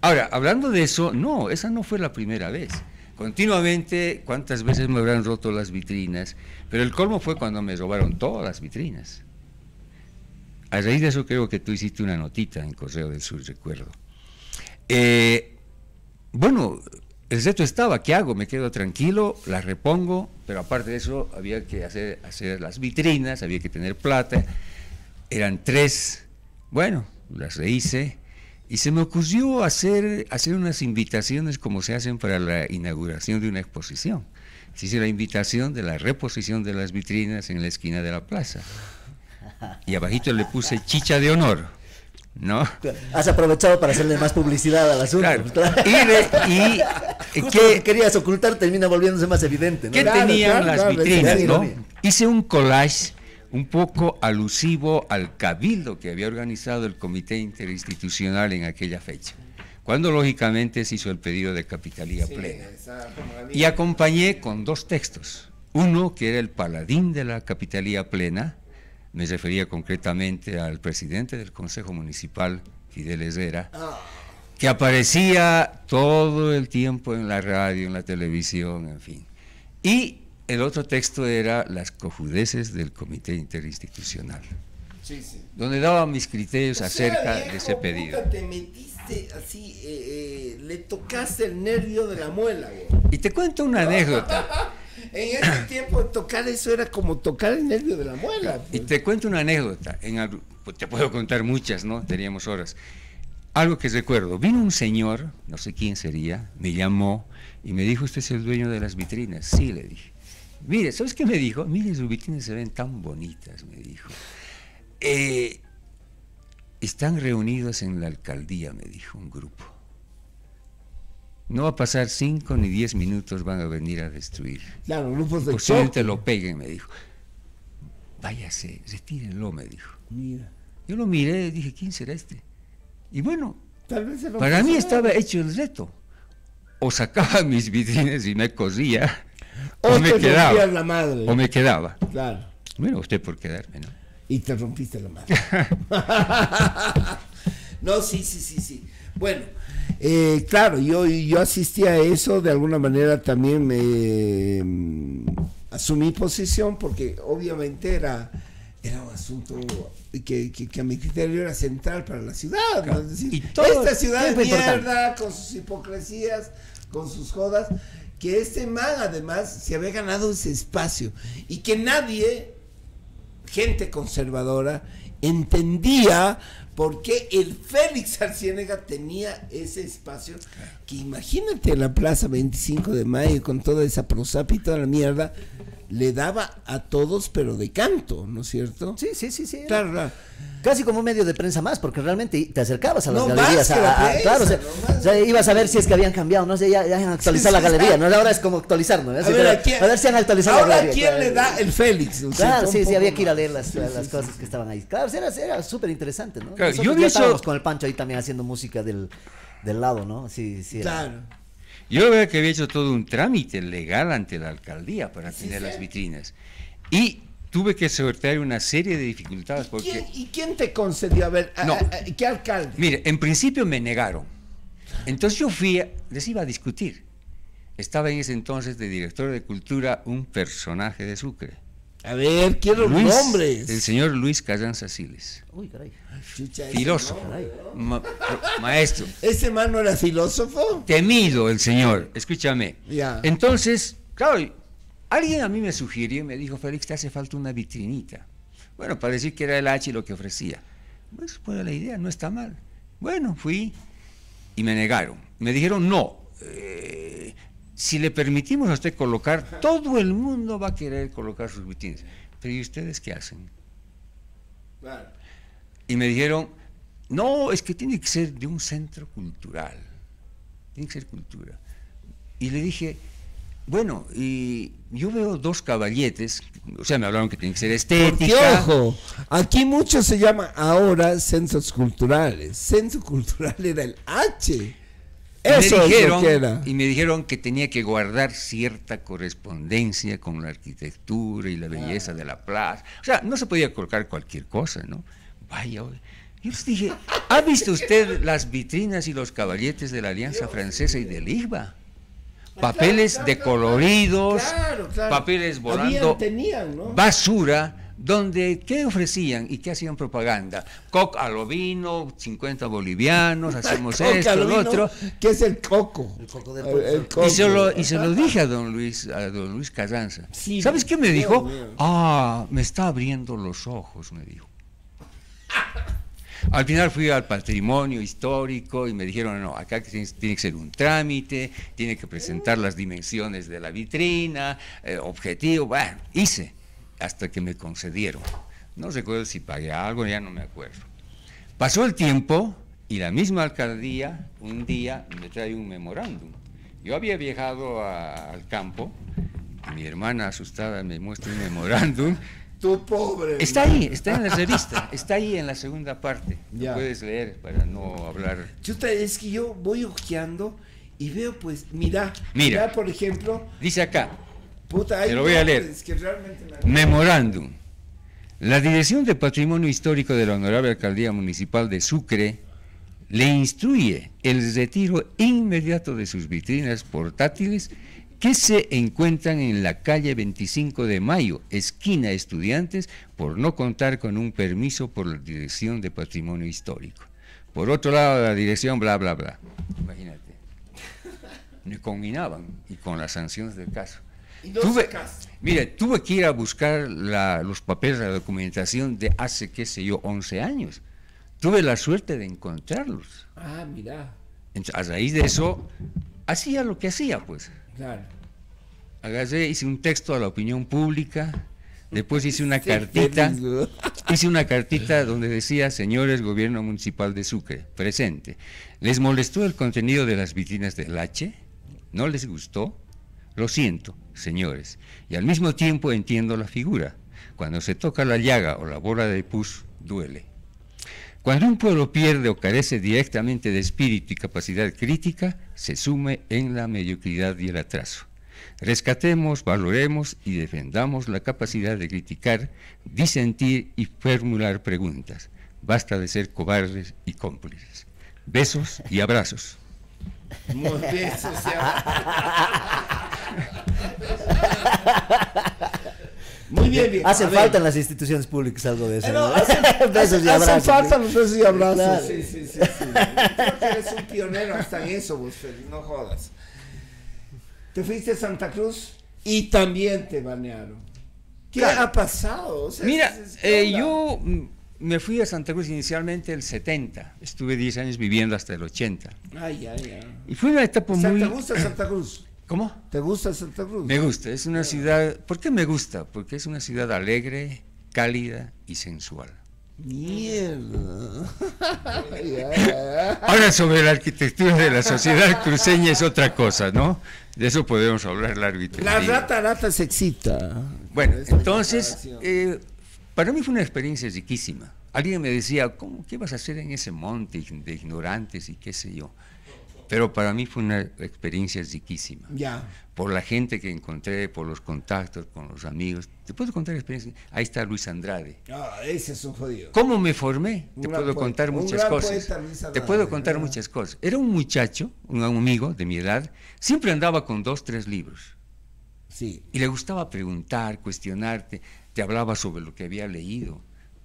Speaker 2: Ahora, hablando de eso, no, esa no fue la primera vez. Continuamente, ¿cuántas veces me habrán roto las vitrinas? Pero el colmo fue cuando me robaron todas las vitrinas. A raíz de eso creo que tú hiciste una notita en Correo del Sur, recuerdo. Bueno, el reto estaba, ¿qué hago? Me quedo tranquilo, las repongo, pero aparte de eso había que hacer las vitrinas, había que tener plata, eran 3, bueno, las rehice, y se me ocurrió hacer unas invitaciones como se hacen para la inauguración de una exposición. Se hizo la invitación de la reposición de las vitrinas en la esquina de la plaza, y abajito le puse chicha de honor, ¿no?
Speaker 3: Has aprovechado para hacerle más publicidad al asunto.
Speaker 2: Claro. Y
Speaker 3: justo lo que querías ocultar termina volviéndose más evidente, ¿no?
Speaker 2: ¿Qué
Speaker 1: Claro,
Speaker 2: tenían
Speaker 1: claro,
Speaker 2: las vitrinas,
Speaker 3: claro,
Speaker 2: no? Hice un collage un poco alusivo al cabildo que había organizado el Comité Interinstitucional en aquella fecha, cuando lógicamente se hizo el pedido de capitalía plena. Y acompañé con 2 textos. Uno que era el paladín de la capitalía plena, me refería concretamente al presidente del Consejo Municipal, Fidel Herrera, que aparecía todo el tiempo en la radio, en la televisión, en fin. Y el otro texto era las cojudeces del Comité Interinstitucional,
Speaker 1: Sí, sí.
Speaker 2: donde daba mis criterios acerca
Speaker 1: viejo,
Speaker 2: de ese pedido.
Speaker 1: Puta, te metiste así, le tocaste el nervio de la muela, güey.
Speaker 2: Y te cuento una anécdota.
Speaker 1: En ese tiempo tocar eso era como tocar el nervio de la muela.
Speaker 2: Y
Speaker 1: Pues.
Speaker 2: te cuento una anécdota. Pues te puedo contar muchas, ¿no? Teníamos horas. Algo que recuerdo. Vino un señor, no sé quién sería, me llamó y me dijo, ¿usted es el dueño de las vitrinas? Sí, le dije. Mire, ¿sabes qué me dijo? Mire, sus vitrinas se ven tan bonitas, me dijo. Están reunidos en la alcaldía, me dijo, un grupo. No va a pasar 5 ni 10 minutos, van a venir a destruir.
Speaker 1: Claro, grupos de
Speaker 2: Posiblemente
Speaker 1: choque.
Speaker 2: lo peguen, me dijo. Váyase, retírenlo, me dijo.
Speaker 1: Mira,
Speaker 2: Yo lo miré y dije, ¿quién será este? Y bueno,
Speaker 1: tal vez se lo
Speaker 2: para mí
Speaker 1: pasó.
Speaker 2: estaba hecho el reto. O sacaba mis vitrinas y me cosía,
Speaker 1: O
Speaker 2: o
Speaker 1: te
Speaker 2: me
Speaker 1: rompías
Speaker 2: quedaba.
Speaker 1: la madre.
Speaker 2: O me quedaba.
Speaker 1: Claro.
Speaker 2: Bueno, usted por quedarme, ¿no?
Speaker 1: Y te rompiste la madre. No, sí. Bueno, claro, yo asistí a eso, de alguna manera también me asumí posición, porque obviamente era un asunto que a mi criterio era central para la ciudad, ¿no? Es decir,
Speaker 3: Y todo
Speaker 1: esta ciudad de
Speaker 3: tiempo importante.
Speaker 1: mierda, con sus hipocresías, con sus jodas, que este man además se había ganado ese espacio, y que nadie, gente conservadora, entendía por qué el Félix Arciénaga tenía ese espacio, que imagínate la plaza 25 de mayo con toda esa prosapa y toda la mierda, le daba a todos pero de canto, ¿no es cierto?
Speaker 3: Sí.
Speaker 1: Claro, claro.
Speaker 3: Casi como un medio de prensa más, porque realmente te acercabas a las
Speaker 1: No,
Speaker 3: galerías.
Speaker 1: más que la prensa,
Speaker 3: Claro,
Speaker 1: no,
Speaker 3: o sea, ibas a ver si es que habían cambiado, no sé, ya han actualizado la galería, ¿no? Ahora es como actualizar, ¿no? Así, a ver si han actualizado
Speaker 1: ahora
Speaker 3: la galería.
Speaker 1: ¿quién le da el Félix? ¿No es
Speaker 3: Claro,
Speaker 1: cierto?
Speaker 3: sí,
Speaker 1: Un
Speaker 3: había
Speaker 1: poco
Speaker 3: que ir a
Speaker 1: más.
Speaker 3: leer las cosas que estaban ahí. Claro, era súper interesante, ¿no?
Speaker 2: Claro,
Speaker 3: Nosotros
Speaker 2: yo
Speaker 3: ya
Speaker 2: vi
Speaker 3: estábamos
Speaker 2: eso-
Speaker 3: con el Pancho ahí también haciendo música del lado, ¿no? Sí.
Speaker 1: Claro.
Speaker 2: Yo veía que había hecho todo un trámite legal ante la alcaldía para tener las vitrinas. Y tuve que sortear una serie de dificultades porque...
Speaker 1: ¿Y quién te concedió? A ver,
Speaker 2: No.
Speaker 1: ¿qué alcalde?
Speaker 2: Mire, en principio me negaron. Entonces yo les iba a discutir. Estaba en ese entonces de director de cultura un personaje de Sucre.
Speaker 1: A ver, quiero
Speaker 2: Luis,
Speaker 1: nombres.
Speaker 2: el señor Luis Carranza Siles.
Speaker 3: Uy, caray.
Speaker 1: Chucha,
Speaker 2: Filósofo,
Speaker 3: Caray.
Speaker 2: maestro,
Speaker 1: ¿Ese man no era filósofo?
Speaker 2: temido el señor, escúchame.
Speaker 1: Ya.
Speaker 2: Entonces, claro, alguien a mí me sugirió y me dijo, Félix, te hace falta una vitrinita. Bueno, para decir que era el H lo que ofrecía. Pues buena la idea, no está mal. Bueno, fui y me negaron. Me dijeron, no, si le permitimos a usted colocar, todo el mundo va a querer colocar sus vitrinas. Pero ¿y ustedes qué hacen?
Speaker 1: Claro.
Speaker 2: Y me dijeron, no, es que tiene que ser de un centro cultural, tiene que ser cultura. Y le dije, bueno, y yo veo 2 caballetes, o sea, me hablaron que tiene que ser
Speaker 1: Porque,
Speaker 2: estética.
Speaker 1: ojo, aquí mucho se llama ahora centros culturales. Centro cultural era el H. Eso es lo que era.
Speaker 2: Y me dijeron que tenía que guardar cierta correspondencia con la arquitectura y la belleza de la plaza. O sea, no se podía colocar cualquier cosa, ¿no? Vaya, oye. Yo les dije, ¿ha visto usted las vitrinas y los caballetes de la Alianza Francesa y del IGBA? Papeles
Speaker 1: Claro,
Speaker 2: decoloridos,
Speaker 1: claro.
Speaker 2: papeles volando,
Speaker 1: Tenían, ¿no?
Speaker 2: basura, donde ¿qué ofrecían y qué hacían propaganda? Coca a lo vino, 50 bolivianos, hacemos esto, lo otro.
Speaker 1: ¿Qué es el coco?
Speaker 3: El coco del
Speaker 1: coco.
Speaker 2: Y se lo dije a don Luis Carranza.
Speaker 1: Sí,
Speaker 2: ¿Sabes qué me
Speaker 1: Dios
Speaker 2: dijo?
Speaker 1: mío.
Speaker 2: Me está abriendo los ojos, me dijo. Al final fui al patrimonio histórico y me dijeron, no, acá tiene que ser un trámite, tiene que presentar las dimensiones de la vitrina, objetivo, bueno, hice, hasta que me concedieron. No recuerdo si pagué algo, ya no me acuerdo. Pasó el tiempo y la misma alcaldía un día me trae un memorándum. Yo había viajado al campo y mi hermana asustada me muestra un memorándum.
Speaker 1: Tu pobre.
Speaker 2: Está ahí, está en la revista, está ahí en la segunda parte.
Speaker 1: Ya.
Speaker 2: Lo puedes leer para no hablar.
Speaker 1: Chuta, es que yo voy ojeando y veo, pues, mira, por ejemplo,
Speaker 2: Dice acá,
Speaker 1: puta, hay
Speaker 2: te lo voy a leer.
Speaker 1: nombres que realmente me...
Speaker 2: Memorándum. La Dirección de Patrimonio Histórico de la Honorable Alcaldía Municipal de Sucre le instruye el retiro inmediato de sus vitrinas portátiles que se encuentran en la calle 25 de Mayo, esquina Estudiantes, por no contar con un permiso por la Dirección de Patrimonio Histórico. Por otro lado, la dirección, bla, bla, bla. Imagínate. Me conminaban y con las sanciones del caso.
Speaker 1: Y no sacaste.
Speaker 2: Mire, tuve que ir a buscar los papeles, la documentación de hace, qué sé yo, 11 años. Tuve la suerte de encontrarlos.
Speaker 1: Ah, mira,
Speaker 2: Entonces, a raíz de eso, hacía lo que hacía, pues.
Speaker 1: claro.
Speaker 2: Agarré, hice un texto a la opinión pública, después hice una
Speaker 1: Sí,
Speaker 2: cartita,
Speaker 1: feliz, ¿no?
Speaker 2: hice una cartita donde decía, señores Gobierno Municipal de Sucre, presente, ¿les molestó el contenido de las vitrinas del H? ¿No les gustó? Lo siento, señores, y al mismo tiempo entiendo la figura. Cuando se toca la llaga o la bola de pus, duele. Cuando un pueblo pierde o carece directamente de espíritu y capacidad crítica, se sume en la mediocridad y el atraso. Rescatemos, valoremos y defendamos la capacidad de criticar, disentir y formular preguntas. Basta de ser cobardes y cómplices. Besos y abrazos.
Speaker 1: Muy bien, muy bien, bien.
Speaker 3: Hacen
Speaker 1: A ver.
Speaker 3: falta en las instituciones públicas algo de eso.
Speaker 1: Pero
Speaker 3: ¿no?
Speaker 1: hacen
Speaker 3: abrazos,
Speaker 1: falta
Speaker 3: ¿sí?
Speaker 1: los besos y abrazos.
Speaker 3: Claro.
Speaker 1: Sí, sí, sí, sí. Creo que eres un pionero hasta en eso, vos, Félix, no jodas. Te fuiste a Santa Cruz y también te banearon. ¿Qué
Speaker 2: Claro.
Speaker 1: ha pasado? O sea,
Speaker 2: Mira,
Speaker 1: ¿qué onda?
Speaker 2: yo me fui a Santa Cruz inicialmente el 70, estuve 10 años viviendo hasta el 80.
Speaker 1: Ay, ay, ay.
Speaker 2: Y fue una etapa muy...
Speaker 1: ¿Te gusta Santa Cruz?
Speaker 2: ¿Cómo?
Speaker 1: ¿Te gusta Santa Cruz?
Speaker 2: Me gusta, es una ciudad... ¿Por qué me gusta? Porque es una ciudad alegre, cálida y sensual.
Speaker 1: Mierda. Ay, ay, ay.
Speaker 2: Ahora sobre la arquitectura de la sociedad cruceña es otra cosa, ¿no? De eso podemos hablar largo y
Speaker 1: La
Speaker 2: tendido.
Speaker 1: rata se excita.
Speaker 2: Bueno,
Speaker 1: Esa
Speaker 2: entonces,
Speaker 1: declaración.
Speaker 2: para mí fue una experiencia riquísima. Alguien me decía, ¿qué vas a hacer en ese monte de ignorantes y qué sé yo? Pero para mí fue una experiencia riquísima.
Speaker 1: Ya.
Speaker 2: Por la gente que encontré, por los contactos con los amigos. Te puedo contar experiencias. Ahí está Luis Andrade.
Speaker 1: Ah, ese es un jodido.
Speaker 2: ¿Cómo me formé? Te
Speaker 1: Un
Speaker 2: puedo
Speaker 1: gran
Speaker 2: contar
Speaker 1: poeta, un
Speaker 2: muchas
Speaker 1: gran
Speaker 2: cosas.
Speaker 1: poeta, Luis Andrade,
Speaker 2: Te puedo contar
Speaker 1: ¿verdad?
Speaker 2: muchas cosas. Era un muchacho, un amigo de mi edad, siempre andaba con 2, 3 libros.
Speaker 1: Sí.
Speaker 2: Y le gustaba preguntar, cuestionarte, te hablaba sobre lo que había leído.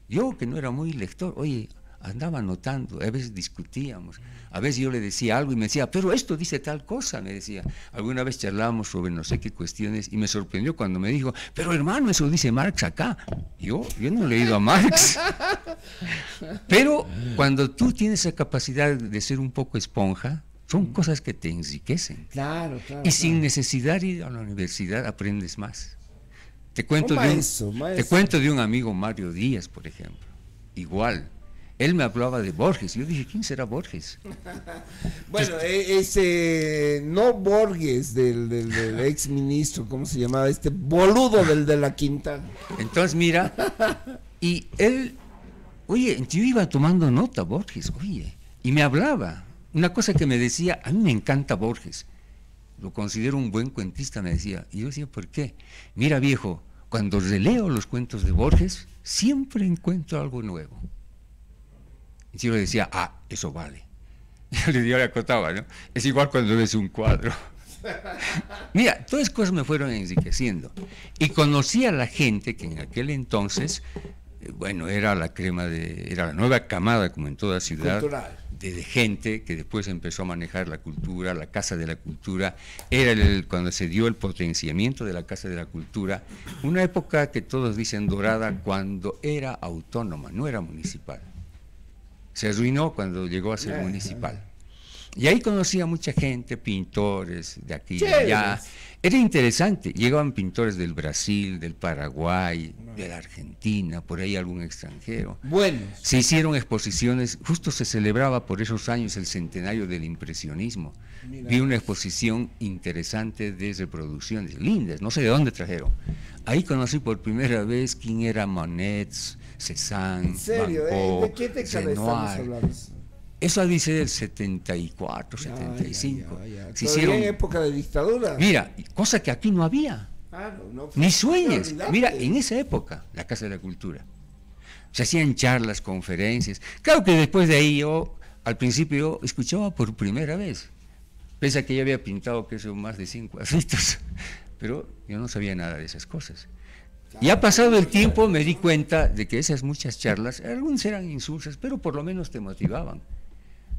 Speaker 2: Yo, que no era muy lector, oye, andaba anotando, a veces discutíamos, a veces yo le decía algo y me decía, pero esto dice tal cosa, me decía. Alguna vez charlábamos sobre no sé qué cuestiones y me sorprendió cuando me dijo, pero hermano, eso dice Marx acá. Yo no he leído a Marx. Pero cuando tú tienes esa capacidad de ser un poco esponja, son cosas que te enriquecen.
Speaker 1: Claro, claro.
Speaker 2: Y sin
Speaker 1: claro.
Speaker 2: necesidad de ir a la universidad aprendes más. Te cuento,
Speaker 1: Un maestro,
Speaker 2: te
Speaker 1: maestro.
Speaker 2: cuento de un amigo, Mario Díaz, por ejemplo. Igual. Él me hablaba de Borges. Yo dije, ¿quién será Borges?
Speaker 1: Bueno, ese no Borges del ex ministro, ¿cómo se llamaba? Este boludo del de la Quinta.
Speaker 2: Entonces, mira, y él, oye, yo iba tomando nota, Borges, oye, y me hablaba. Una cosa que me decía, a mí me encanta Borges. Lo considero un buen cuentista, me decía. Y yo decía, ¿por qué? Mira, viejo, cuando releo los cuentos de Borges, siempre encuentro algo nuevo. Y yo le decía, eso vale. Yo le acotaba, ¿no? Es igual cuando ves un cuadro. Mira, todas esas cosas me fueron enriqueciendo. Y conocí a la gente que en aquel entonces, bueno, era la crema era la nueva camada, como en toda ciudad, de gente que después empezó a manejar la cultura, la Casa de la Cultura. Era cuando se dio el potenciamiento de la Casa de la Cultura, una época que todos dicen dorada, cuando era autónoma, no era municipal. Se arruinó cuando llegó a ser municipal. Y ahí conocí a mucha gente, pintores de aquí y de allá. Era interesante, llegaban pintores del Brasil, del Paraguay, de la Argentina, por ahí algún extranjero.
Speaker 1: Bueno.
Speaker 2: Se hicieron exposiciones, justo se celebraba por esos años el centenario del impresionismo. Mira. Vi una exposición interesante de reproducciones, lindas, no sé de dónde trajeron. Ahí conocí por primera vez quién era Monet, Cézanne,
Speaker 1: ¿en serio?
Speaker 2: Van Gogh,
Speaker 1: ¿De qué década estamos hablando?
Speaker 2: Eso dice del 74, 75.
Speaker 1: Se hicieron en época de dictadura.
Speaker 2: Mira, cosa que aquí no había.
Speaker 1: Claro, no,
Speaker 2: ni sueñes. Mira, en esa época, la Casa de la Cultura. Se hacían charlas, conferencias. Claro que después de ahí yo, al principio, escuchaba por primera vez. Pese a que ya había pintado, que son más de 100 cuadritos. Pero yo no sabía nada de esas cosas. Y ha pasado el tiempo, me di cuenta de que esas muchas charlas, algunas eran insulsas, pero por lo menos te motivaban.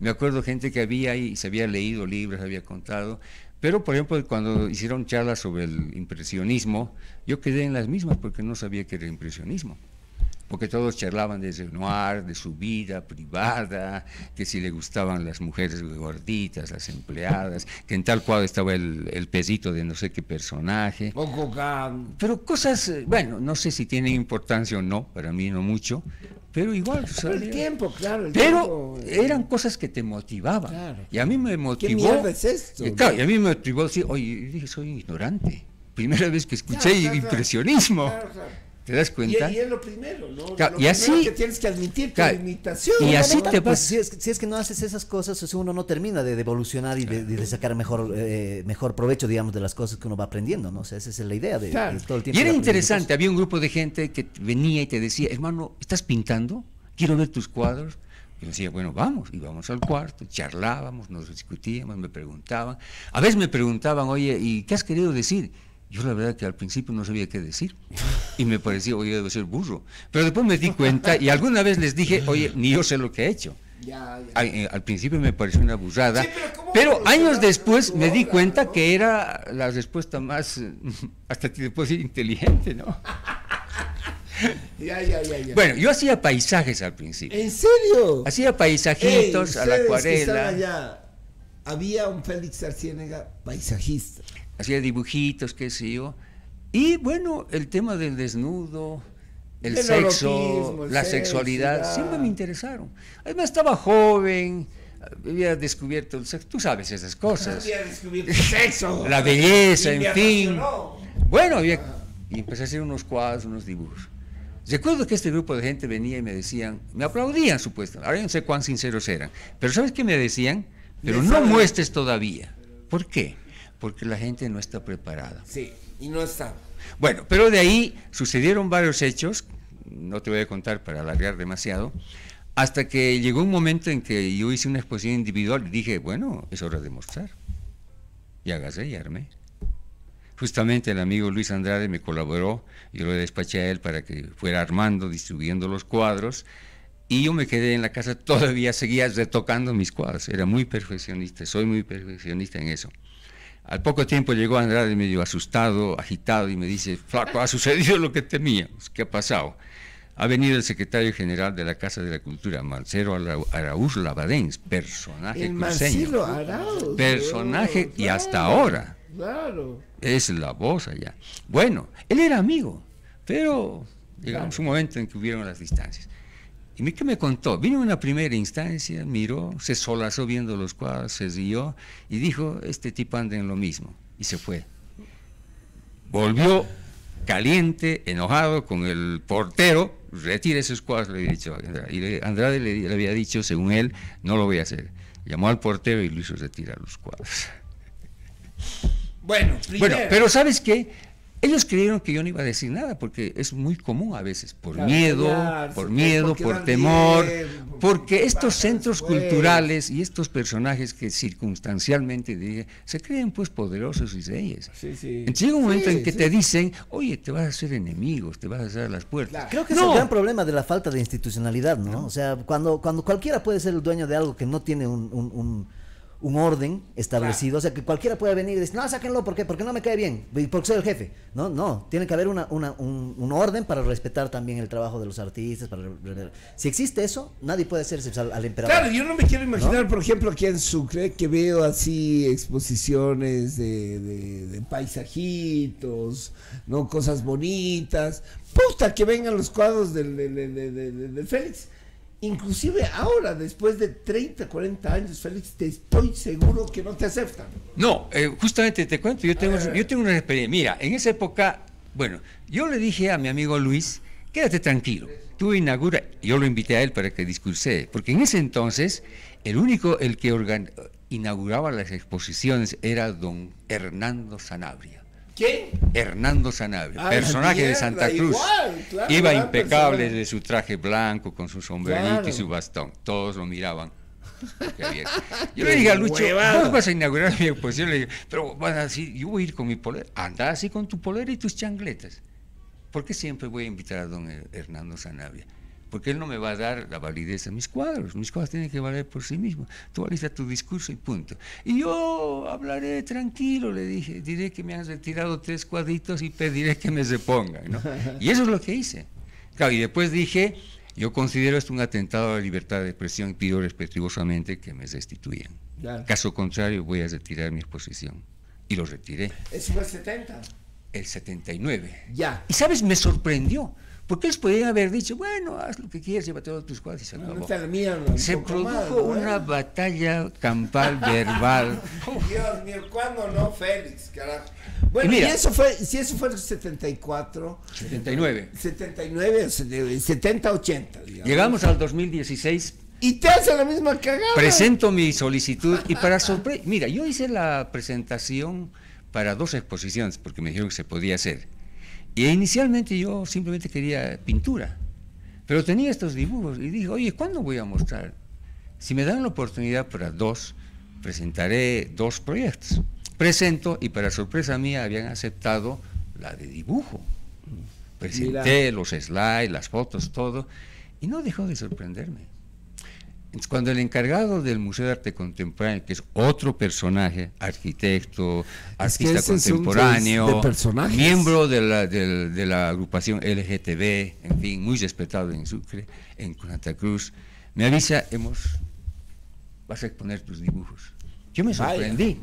Speaker 2: Me acuerdo gente que había ahí, se había leído libros, había contado, pero por ejemplo cuando hicieron charlas sobre el impresionismo, yo quedé en las mismas porque no sabía qué era impresionismo. Porque todos charlaban de Renoir, de su vida privada, que si le gustaban las mujeres gorditas, las empleadas, que en tal cuadro estaba el pesito de no sé qué personaje. Pero cosas, bueno, no sé si tienen importancia o no, para mí no mucho, pero igual.
Speaker 1: Pero el tiempo, claro.
Speaker 2: Pero eran cosas que te motivaban. Claro. Y a mí me motivó.
Speaker 1: ¿Qué mierda es esto?
Speaker 2: Claro, y a mí me motivó decir, oye, dije, soy ignorante. Primera vez que escuché impresionismo. Claro. ¿Te das cuenta?
Speaker 1: Y es lo primero, ¿no?
Speaker 2: Claro,
Speaker 1: lo
Speaker 2: y así
Speaker 1: que tienes que admitir tu limitación.
Speaker 2: Y así te vas.
Speaker 3: Si es que no haces esas cosas, o sea, uno no termina de evolucionar y de sacar mejor provecho, digamos, de las cosas que uno va aprendiendo, ¿no? O sea, esa es la idea de todo el tiempo.
Speaker 2: Y era interesante, había un grupo de gente que venía y te decía, hermano, ¿estás pintando? Quiero ver tus cuadros. Y decía, bueno, vamos, y vamos al cuarto, charlábamos, nos discutíamos, me preguntaban. A veces me preguntaban, oye, ¿y qué has querido decir? Yo la verdad que al principio no sabía qué decir y me parecía, oye, debo ser burro. Pero después me di cuenta y alguna vez les dije, oye, ni yo sé lo que he hecho. Al principio me pareció una burrada, pero años después me di cuenta que era la respuesta más, hasta te puedo decir, inteligente, ¿no? Bueno, yo hacía paisajes al principio.
Speaker 1: ¿En serio?
Speaker 2: Hacía paisajitos a la acuarela.
Speaker 1: Había un Félix Arciénaga paisajista.
Speaker 2: Hacía dibujitos, qué sé yo. Y bueno, el tema del desnudo, el sexo, la sexualidad, siempre me interesaron. Además estaba joven, había descubierto el sexo, tú sabes esas cosas.
Speaker 1: Había descubierto el sexo.
Speaker 2: La belleza, en fin. Bueno, y empecé a hacer unos cuadros, unos dibujos. Recuerdo que este grupo de gente venía y me decían, me aplaudían supuestamente, ahora no sé cuán sinceros eran, pero ¿sabes qué me decían? Pero no muestres todavía. ¿Por qué? Porque la gente no está preparada.
Speaker 1: Sí, y no está.
Speaker 2: Bueno, pero de ahí sucedieron varios hechos, no te voy a contar para alargar demasiado, hasta que llegó un momento en que yo hice una exposición individual y dije, bueno, es hora de mostrar. Y agarré y armé. Justamente el amigo Luis Andrade me colaboró, yo lo despaché a él para que fuera armando, distribuyendo los cuadros, y yo me quedé en la casa, todavía seguía retocando mis cuadros, era muy perfeccionista, soy muy perfeccionista en eso. Al poco tiempo llegó Andrade medio asustado, agitado, y me dice, flaco, ha sucedido lo que temíamos. ¿Qué ha pasado? Ha venido el secretario general de la Casa de la Cultura, Marcelo Araúz Labadens, personaje cruceño. Personaje, y hasta ahora.
Speaker 1: Claro.
Speaker 2: Es la voz allá. Bueno, él era amigo, pero llegamos a un momento en que hubieron las distancias. ¿Y qué me contó? Vino en una primera instancia, miró, se solazó viendo los cuadros, se rió y dijo, este tipo anda en lo mismo, y se fue. Volvió caliente, enojado con el portero, retire esos cuadros, le había dicho. Y Andrade le había dicho, según él, no lo voy a hacer. Llamó al portero y lo hizo retirar los cuadros.
Speaker 1: Bueno,
Speaker 2: pero ¿sabes qué? Ellos creyeron que yo no iba a decir nada, porque es muy común a veces, por
Speaker 1: Claro,
Speaker 2: miedo,
Speaker 1: callarse,
Speaker 2: por
Speaker 1: quedar
Speaker 2: temor,
Speaker 1: bien,
Speaker 2: porque estos
Speaker 1: pasa
Speaker 2: centros
Speaker 1: después.
Speaker 2: culturales y estos personajes que circunstancialmente dije, se creen pues poderosos y reyes.
Speaker 1: Sí, sí.
Speaker 2: Entonces llega un momento
Speaker 1: Sí,
Speaker 2: en que
Speaker 1: sí.
Speaker 2: te dicen, oye, te vas a hacer enemigos, te vas a cerrar las puertas.
Speaker 1: Claro.
Speaker 3: Creo que es el gran problema de la falta de institucionalidad, ¿no? O sea, cuando cualquiera puede ser el dueño de algo que no tiene un orden establecido, o sea, que cualquiera puede venir y decir, no, sáquenlo, ¿por qué? Porque no me cae bien, porque soy el jefe. No, tiene que haber un orden para respetar también el trabajo de los artistas. Si existe eso, nadie puede hacerse al emperador.
Speaker 1: Claro, yo no me quiero imaginar,
Speaker 3: ¿no?
Speaker 1: por ejemplo, aquí en Sucre, que veo así exposiciones de paisajitos, ¿no? Cosas bonitas. Puta, que vengan los cuadros del Félix. Inclusive ahora, después de 30, 40 años, Félix, te estoy seguro que no te aceptan.
Speaker 2: No, justamente te cuento, yo tengo una experiencia. Mira, en esa época, bueno, yo le dije a mi amigo Luis, quédate tranquilo, tú inaugura, yo lo invité a él para que discursee, porque en ese entonces, el que inauguraba las exposiciones era don Hernando Sanabria.
Speaker 1: ¿Quién?
Speaker 2: Hernando Sanabria,
Speaker 1: Ah,
Speaker 2: personaje
Speaker 1: mierda,
Speaker 2: de Santa Cruz.
Speaker 1: igual, claro,
Speaker 2: Iba
Speaker 1: gran
Speaker 2: impecable
Speaker 1: personaje.
Speaker 2: de su traje blanco, con su sombrerito
Speaker 1: Claro.
Speaker 2: y su bastón. Todos lo miraban. Qué bien. Yo
Speaker 1: Qué
Speaker 2: le dije a Lucho,
Speaker 1: huevada.
Speaker 2: ¿cómo vas a inaugurar mi exposición? Le dije, pero vas a decir, yo voy a ir con mi polera. Anda así con tu polera y tus chancletas. ¿Por qué siempre voy a invitar a don Hernando Sanabria? Porque él no me va a dar la validez a mis cuadros. Mis cuadros tienen que valer por sí mismos. Tú valistas tu discurso y punto. Y yo hablaré tranquilo, le dije. Diré que me han retirado 3 cuadritos y pediré que me repongan, ¿no? Y eso es lo que hice. Claro, y después dije, yo considero esto un atentado a la libertad de expresión y pido respetuosamente que me restituyan.
Speaker 1: Claro.
Speaker 2: Caso contrario, voy a retirar mi exposición. Y lo retiré.
Speaker 1: Eso fue el 70.
Speaker 2: El 79.
Speaker 1: Ya.
Speaker 2: Y sabes, me sorprendió. Porque ellos podrían haber dicho, bueno, haz lo que quieras, llévate todos tus cuadros y se acabó.
Speaker 1: No te la mierda, un
Speaker 2: Se
Speaker 1: poco
Speaker 2: produjo
Speaker 1: más, ¿no?
Speaker 2: una batalla campal verbal.
Speaker 1: Dios mío, ¿cuándo no, Félix? Carajo. Bueno,
Speaker 2: Y mira,
Speaker 1: eso fue, si eso fue el 74,
Speaker 2: 79.
Speaker 1: 79, 70, 80, digamos.
Speaker 2: Llegamos al 2016,
Speaker 1: Y te hace la misma cagada.
Speaker 2: presento mi solicitud y para sorpresa, mira, yo hice la presentación para 2 exposiciones porque me dijeron que se podía hacer. Y inicialmente yo simplemente quería pintura, pero tenía estos dibujos y dije, oye, ¿cuándo voy a mostrar? Si me dan la oportunidad para 2, presentaré 2 proyectos. Presento y para sorpresa mía habían aceptado la de dibujo. Presenté los slides, las fotos, todo, y no dejó de sorprenderme. Entonces, cuando el encargado del Museo de Arte Contemporáneo, que es otro personaje, arquitecto, artista
Speaker 1: ese es un
Speaker 2: contemporáneo,
Speaker 1: de personajes.
Speaker 2: miembro de la agrupación LGTB, en fin, muy respetado en Sucre, en Santa Cruz, me avisa, vas a exponer tus dibujos. Yo me sorprendí.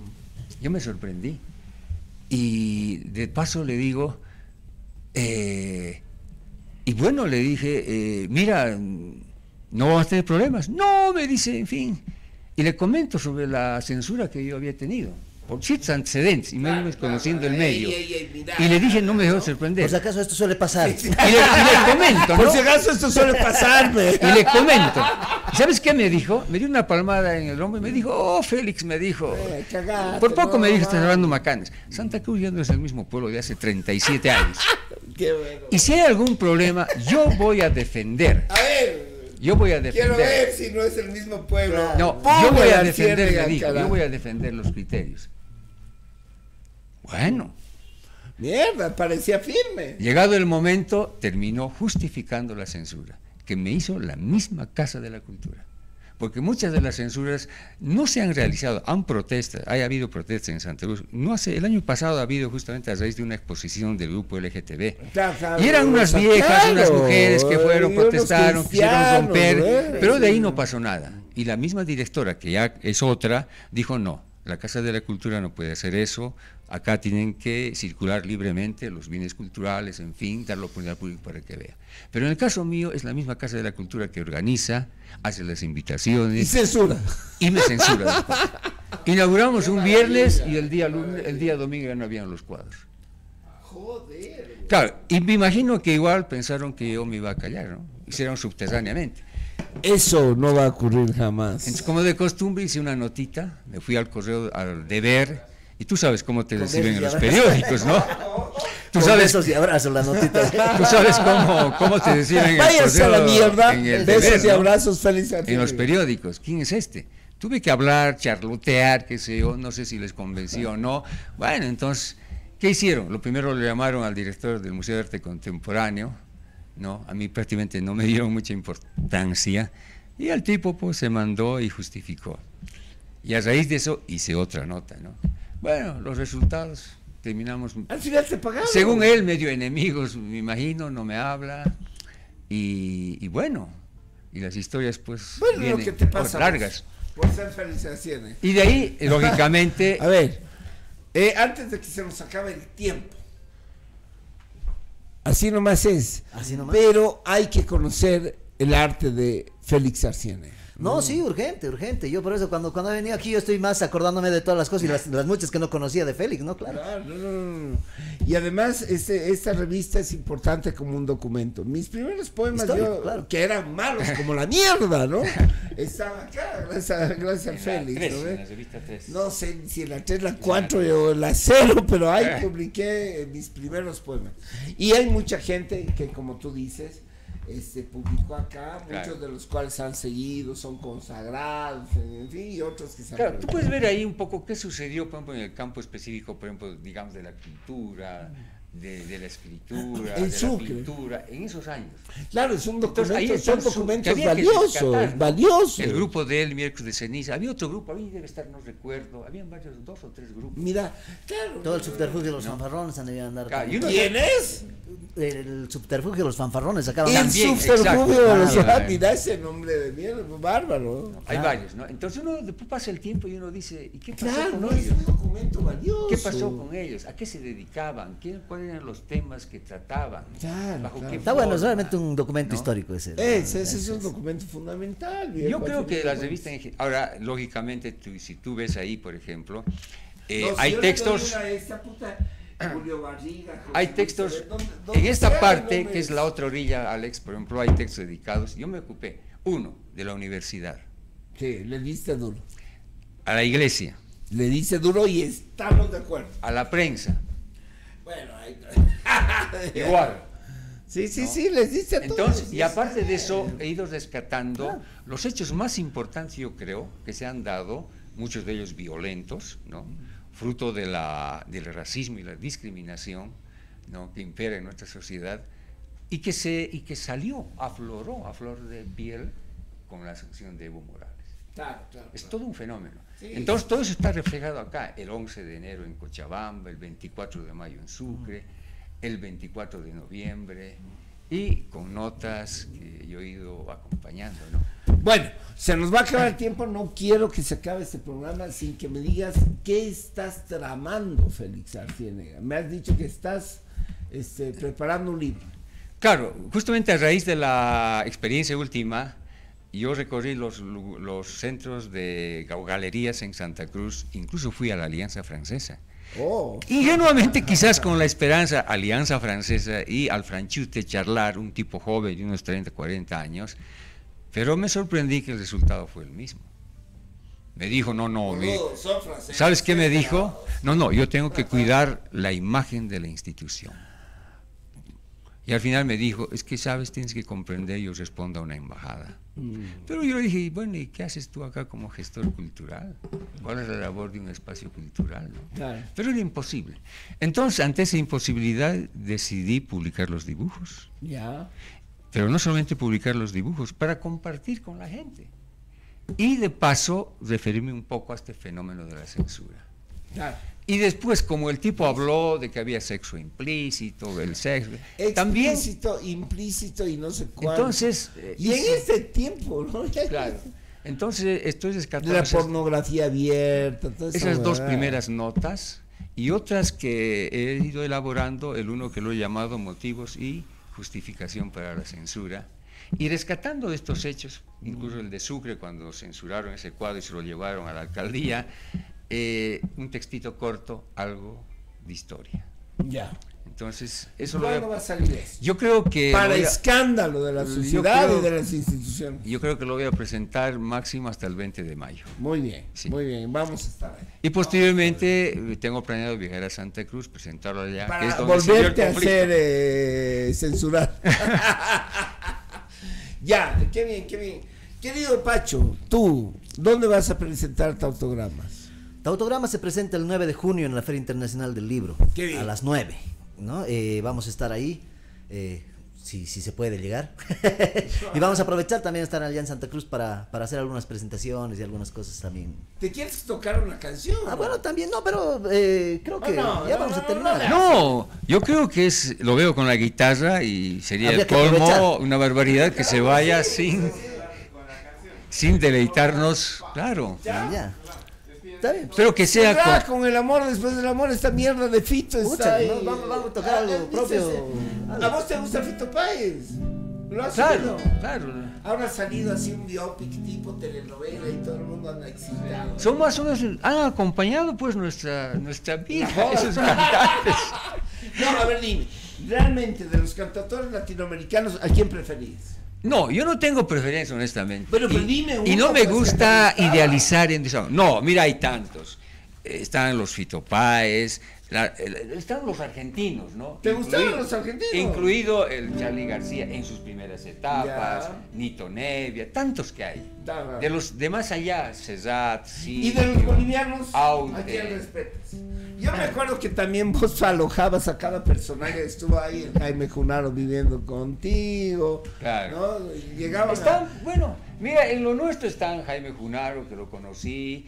Speaker 2: Y de paso le digo, y bueno, le dije, mira, no vamos a tener problemas. No, me dice, en fin. Y le comento sobre la censura que yo había tenido, por ciertos antecedentes, y me iba conociendo el medio. Y le dije, no me dejó sorprender.
Speaker 3: Por si acaso esto suele pasar.
Speaker 2: Y le comento, ¿no?
Speaker 1: Por si acaso esto suele pasarme.
Speaker 2: Y le comento. ¿Sabes qué me dijo? Me dio una palmada en el hombro y me dijo, oh, Félix, me dijo.
Speaker 1: Cagaste,
Speaker 2: Por poco me
Speaker 1: no,
Speaker 2: dijo, estás
Speaker 1: man.
Speaker 2: hablando macanes. Santa Cruz ya no es el mismo pueblo de hace 37 años.
Speaker 1: Qué bueno.
Speaker 2: Y si hay algún problema, yo voy a defender.
Speaker 1: A ver,
Speaker 2: Yo voy a defender.
Speaker 1: quiero ver si no es el mismo pueblo.
Speaker 2: No,
Speaker 1: Ponme
Speaker 2: yo voy a
Speaker 1: la
Speaker 2: defender,
Speaker 1: ciénaga,
Speaker 2: le dijo,
Speaker 1: carajo.
Speaker 2: yo voy a defender los criterios. Bueno,
Speaker 1: Mierda, parecía firme.
Speaker 2: llegado el momento, terminó justificando la censura, que me hizo la misma Casa de la Cultura. Porque muchas de las censuras no se han realizado, han protestas, ha habido protestas en Santa Cruz. El año pasado ha habido justamente a raíz de una exposición del grupo LGTB.
Speaker 1: Claro,
Speaker 2: Y eran unas viejas, unas mujeres que fueron,
Speaker 1: y unos
Speaker 2: protestaron, quisieron romper,
Speaker 1: cristianos,
Speaker 2: pero de ahí no pasó nada. Y la misma directora, que ya es otra, dijo no, la Casa de la Cultura no puede hacer eso, acá tienen que circular libremente los bienes culturales, en fin, dar la oportunidad al público para que vea. Pero en el caso mío es la misma Casa de la Cultura que organiza, hace las
Speaker 1: Y
Speaker 2: invitaciones
Speaker 1: censura.
Speaker 2: y me censura después. Inauguramos un viernes y el día domingo ya no habían los cuadros.
Speaker 1: Joder.
Speaker 2: Claro, y me imagino que igual pensaron que yo me iba a callar, ¿no? Hicieron subterráneamente.
Speaker 1: Eso no va a ocurrir jamás.
Speaker 2: Entonces, como de costumbre, hice una notita, me fui al correo, al deber, y tú sabes cómo te reciben en los periódicos, ¿no? Tú
Speaker 3: Con
Speaker 2: sabes,
Speaker 3: besos y abrazos la notita.
Speaker 2: tú sabes cómo te decían en el
Speaker 1: Váyanse a la
Speaker 2: correo,
Speaker 1: mierda.
Speaker 2: en el
Speaker 1: Besos
Speaker 2: deber,
Speaker 1: y
Speaker 2: ¿no?
Speaker 1: abrazos, Félix
Speaker 2: En
Speaker 1: Arciénega.
Speaker 2: los periódicos. ¿Quién es este? Tuve que hablar, charlotear, qué sé yo, no sé si les convenció o no. Bueno, entonces, ¿qué hicieron? Lo primero le llamaron al director del Museo de Arte Contemporáneo, ¿no? A mí prácticamente no me dieron mucha importancia, y al tipo pues se mandó y justificó. Y a raíz de eso hice otra nota, ¿no? Bueno, los resultados, terminamos...
Speaker 1: Al final te pagaron.
Speaker 2: Según él, medio enemigos, me imagino, no me habla, y bueno, y las historias pues
Speaker 1: Bueno,
Speaker 2: vienen
Speaker 1: lo que te pasa
Speaker 2: largas.
Speaker 1: por ser Félix Arciénega.
Speaker 2: Y de ahí, lógicamente,
Speaker 1: A ver, antes de que se nos acabe el tiempo, así nomás es.
Speaker 3: Así nomás.
Speaker 1: Pero hay que conocer el arte de Félix Arciénega.
Speaker 3: No, sí, urgente, urgente. Yo por eso cuando he venido aquí yo estoy más acordándome de todas las cosas y las muchas que no conocía de Félix, ¿no? Claro.
Speaker 1: Claro, no. Y además esta revista es importante como un documento. Mis primeros poemas,
Speaker 3: Histórico, claro.
Speaker 1: que eran malos como la mierda, ¿no? Están acá, gracias al Félix. ¿no?
Speaker 2: en la revista 3.
Speaker 1: No sé si en la 3, la 4 o la 0, pero ahí publiqué mis primeros poemas. Y hay mucha gente que, como tú dices, publicó acá,
Speaker 2: Claro.
Speaker 1: muchos de los cuales han seguido, son consagrados, en fin, y otros que se han
Speaker 2: Claro, tú
Speaker 1: perdido.
Speaker 2: puedes ver ahí un poco qué sucedió, por ejemplo, en el campo específico, por ejemplo, digamos, de la cultura, de la escritura,
Speaker 1: El
Speaker 2: de
Speaker 1: Sucre.
Speaker 2: la pintura, en esos años.
Speaker 1: Claro, es un
Speaker 2: Entonces,
Speaker 1: documento,
Speaker 2: ahí
Speaker 1: son
Speaker 2: están que
Speaker 1: documentos
Speaker 2: había que
Speaker 1: valiosos,
Speaker 2: rescatar, ¿no?
Speaker 1: valiosos.
Speaker 2: El grupo de él, Miércoles de Ceniza, había otro grupo, ahí debe estar, no recuerdo, habían varios, 2 o 3 grupos.
Speaker 1: Mira, claro.
Speaker 3: Todo el subterfugio de los fanfarrones han debido andar.
Speaker 2: Claro, y uno-
Speaker 1: ¿Quién es?
Speaker 3: El subterfugio de los fanfarrones acaban
Speaker 1: El
Speaker 2: También,
Speaker 1: subterfugio de los...
Speaker 2: exacto.
Speaker 1: Mira ese nombre de mierda, bárbaro.
Speaker 2: Hay
Speaker 3: Claro.
Speaker 2: varios, ¿no? Entonces uno después pasa el tiempo y uno dice, ¿y qué pasó
Speaker 1: Claro,
Speaker 2: con
Speaker 1: no, es
Speaker 2: ellos?
Speaker 1: un documento valioso.
Speaker 2: ¿Qué pasó con ellos? ¿A qué se dedicaban? ¿Cuáles eran los temas que trataban?
Speaker 1: Claro,
Speaker 2: ¿Bajo
Speaker 1: claro.
Speaker 2: qué
Speaker 3: Está bueno, es
Speaker 2: forma?
Speaker 3: realmente un documento
Speaker 2: ¿No?
Speaker 3: histórico ese.
Speaker 1: Ese es un documento fundamental. viejo,
Speaker 2: Yo creo
Speaker 1: al
Speaker 2: que
Speaker 1: final
Speaker 2: las
Speaker 1: de
Speaker 2: revistas, ahora, lógicamente, si tú ves ahí, por ejemplo,
Speaker 1: cuentas. No, si
Speaker 2: hay
Speaker 1: yo le doy
Speaker 2: textos,
Speaker 1: una a esta puta Julio Barriga, José
Speaker 2: hay
Speaker 1: Luis
Speaker 2: textos,
Speaker 1: Soler, donde
Speaker 2: en esta
Speaker 1: sea,
Speaker 2: parte,
Speaker 1: no
Speaker 2: que es la otra orilla, Alex, por ejemplo, hay textos dedicados, yo me ocupé, uno, de la universidad,
Speaker 1: Sí, le diste duro.
Speaker 2: a la iglesia,
Speaker 1: Le dice duro y estamos de acuerdo.
Speaker 2: a la prensa,
Speaker 1: Bueno, ahí...
Speaker 2: igual.
Speaker 1: Sí, les dice a todos.
Speaker 2: Entonces, y aparte de eso, he ido rescatando los hechos más importantes, yo creo, que se han dado, muchos de ellos violentos, ¿no? Fruto del racismo y la discriminación, ¿no? Que impera en nuestra sociedad, y que salió, afloró a flor de piel con la sanción de Evo Morales.
Speaker 1: Claro.
Speaker 2: Es todo un fenómeno.
Speaker 1: Sí.
Speaker 2: Entonces, todo eso está reflejado acá, el 11 de enero en Cochabamba, el 24 de mayo en Sucre, el 24 de noviembre, y con notas que yo he ido acompañando, ¿no?
Speaker 1: Bueno, se nos va a acabar el tiempo, no quiero que se acabe este programa sin que me digas qué estás tramando, Félix Arciénega. Me has dicho que estás preparando un libro.
Speaker 2: Claro, justamente a raíz de la experiencia última, yo recorrí los centros de galerías en Santa Cruz, incluso fui a la Alianza Francesa.
Speaker 1: Oh,
Speaker 2: Ingenuamente, quizás con la esperanza, Alianza Francesa y al Franchute charlar, un tipo joven de unos 30, 40 años, pero me sorprendí que el resultado fue el mismo. Me dijo,
Speaker 1: son franceses.
Speaker 2: ¿sabes qué me dijo? No, yo tengo que cuidar la imagen de la institución. Y al final me dijo, es que sabes, tienes que comprender, yo respondo a una embajada. Pero yo le dije, bueno, ¿y qué haces tú acá como gestor cultural? ¿Cuál es la labor de un espacio cultural? ¿No?
Speaker 1: Claro.
Speaker 2: Pero era imposible. Entonces, ante esa imposibilidad, decidí publicar los dibujos.
Speaker 1: Ya.
Speaker 2: Pero no solamente publicar los dibujos, para compartir con la gente. Y de paso, referirme un poco a este fenómeno de la censura.
Speaker 1: Claro.
Speaker 2: Y después, como el tipo habló de que había sexo implícito, el sexo, también...
Speaker 1: Explícito, implícito y no sé cuánto.
Speaker 2: Entonces...
Speaker 1: y en este tiempo, ¿no?
Speaker 2: Claro. Entonces, estoy rescatando
Speaker 1: La pornografía abierta, toda esa
Speaker 2: esas dos
Speaker 1: huevada.
Speaker 2: primeras notas y otras que he ido elaborando, el uno que lo he llamado motivos y justificación para la censura, y rescatando de estos hechos, incluso el de Sucre, cuando censuraron ese cuadro y se lo llevaron a la alcaldía, un textito corto, algo de historia.
Speaker 1: Ya.
Speaker 2: Entonces, eso
Speaker 1: ¿Cuándo va a salir eso?
Speaker 2: yo creo que
Speaker 1: Para escándalo de la sociedad y de las instituciones.
Speaker 2: yo creo que lo voy a presentar máximo hasta el 20 de mayo.
Speaker 1: Muy bien,
Speaker 2: Sí.
Speaker 1: muy bien, vamos a estar ahí.
Speaker 2: Y posteriormente tengo planeado viajar a Santa Cruz, presentarlo allá. que es
Speaker 1: Para
Speaker 2: donde se dio el
Speaker 1: volverte a
Speaker 2: conflicto.
Speaker 1: hacer censurar. Ya, qué bien, qué bien. Querido Pacho, tú, ¿dónde vas a presentar Tautogramas?
Speaker 3: Tautograma se presenta el 9 de junio en la Feria Internacional del Libro.
Speaker 1: Qué bien.
Speaker 3: A las 9, ¿no? Vamos a estar ahí, si se puede llegar. Y vamos a aprovechar también estar allá en Santa Cruz para hacer algunas presentaciones y algunas cosas también.
Speaker 1: ¿Te quieres tocar una canción?
Speaker 3: Ah, bueno, también, no, pero creo que vamos a terminar.
Speaker 2: No, yo creo que lo veo con la guitarra y sería
Speaker 3: Habría
Speaker 2: el
Speaker 3: que aprovechar.
Speaker 2: colmo, una barbaridad que se vaya sin deleitarnos, claro.
Speaker 3: Ya. Está bien.
Speaker 2: Espero que sea
Speaker 1: Ya, con el amor después del amor, esta mierda de Fito está
Speaker 3: Escucha,
Speaker 1: ahí.
Speaker 3: ¿no? Vamos a tocar algo propio.
Speaker 1: ¿A vos te gusta Fito Páez? ¿Lo has
Speaker 2: Claro,
Speaker 1: oído?
Speaker 2: claro.
Speaker 1: Ahora ha salido así un biopic tipo telenovela y todo el mundo anda excitado.
Speaker 2: Son más o menos, han acompañado pues nuestra vida,
Speaker 1: No.
Speaker 2: esos cantantes.
Speaker 1: No, a ver, dime, realmente de los cantautores latinoamericanos, ¿a quién preferís?
Speaker 2: No, yo no tengo preferencia, honestamente.
Speaker 1: Pero
Speaker 2: y,
Speaker 1: dime uno,
Speaker 2: y no me
Speaker 1: pues,
Speaker 2: gusta
Speaker 1: que te
Speaker 2: idealizar en eso. No, mira, hay tantos. Están los Fito Páez, están los argentinos, ¿no?
Speaker 1: ¿Te gustaron los argentinos?
Speaker 2: Incluido el Charly García en sus primeras etapas,
Speaker 1: Ya.
Speaker 2: Nito Nevia, tantos que hay.
Speaker 1: Da.
Speaker 2: De los de más allá, Cesat, sí.
Speaker 1: Y de los bolivianos,
Speaker 2: Aude.
Speaker 1: ¿a quién respetas? Yo me acuerdo que también vos alojabas a cada personaje, estuvo ahí el Jaime Junaro viviendo contigo,
Speaker 2: Claro.
Speaker 1: ¿no? Y llegaban
Speaker 2: Bueno, mira, en lo nuestro están Jaime Junaro, que lo conocí,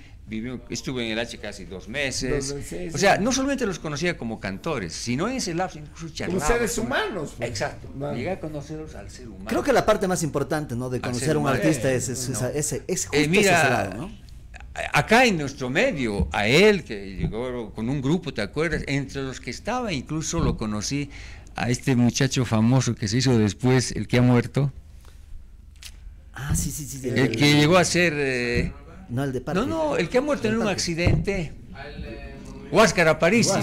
Speaker 2: estuve en el H casi 2 meses.
Speaker 1: 2 meses,
Speaker 2: O sea, no solamente los conocía como cantores, sino en ese lapso incluso
Speaker 1: como
Speaker 2: charlábamos.
Speaker 1: seres humanos. pues.
Speaker 2: Exacto.
Speaker 1: Vale.
Speaker 2: Llegué a conocerlos al ser humano.
Speaker 3: Creo que la parte más importante, ¿no? De conocer
Speaker 2: ser
Speaker 3: a un
Speaker 2: humano.
Speaker 3: artista es
Speaker 2: No.
Speaker 3: ese justo
Speaker 2: Mira,
Speaker 3: ese lado, ¿no?
Speaker 2: acá en nuestro medio, a él que llegó con un grupo, ¿te acuerdas? Entre los que estaba, incluso lo conocí a este muchacho famoso que se hizo después, el que ha muerto,
Speaker 3: Ah, sí.
Speaker 2: el que llegó a ser...
Speaker 3: No, el de Parque.
Speaker 2: No, el que ha muerto en un accidente. Huáscar Aparicio.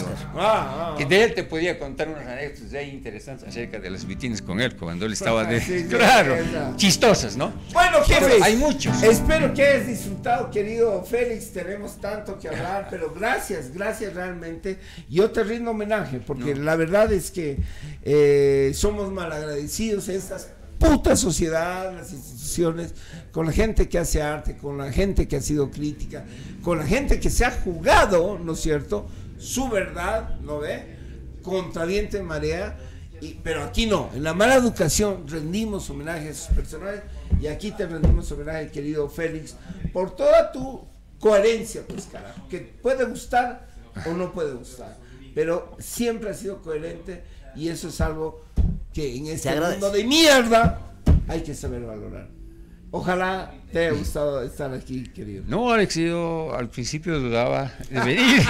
Speaker 2: Que de él te podía contar unas anécdotas de ahí interesantes acerca de las vitines con él, cuando él estaba de...
Speaker 1: Sí,
Speaker 2: claro,
Speaker 1: claro.
Speaker 2: chistosas, ¿no?
Speaker 1: Bueno, jefes,
Speaker 2: Hay muchos.
Speaker 1: Espero que hayas disfrutado, querido Félix. Tenemos tanto que hablar, pero gracias realmente. Yo te rindo homenaje, porque la verdad es que somos malagradecidos en estas puta sociedad, las instituciones, con la gente que hace arte, con la gente que ha sido crítica, con la gente que se ha jugado, ¿no es cierto?, su verdad, ¿no ve?, contra viento y marea, pero aquí no, en la mala educación rendimos homenaje a esos personajes, y aquí te rendimos homenaje, querido Félix, por toda tu coherencia, pues carajo, que puede gustar o no puede gustar, pero siempre has sido coherente, y eso es algo que en este mundo de mierda hay que saber valorar. Ojalá te haya gustado estar aquí, querido.
Speaker 2: No, Alex, yo al principio dudaba de venir.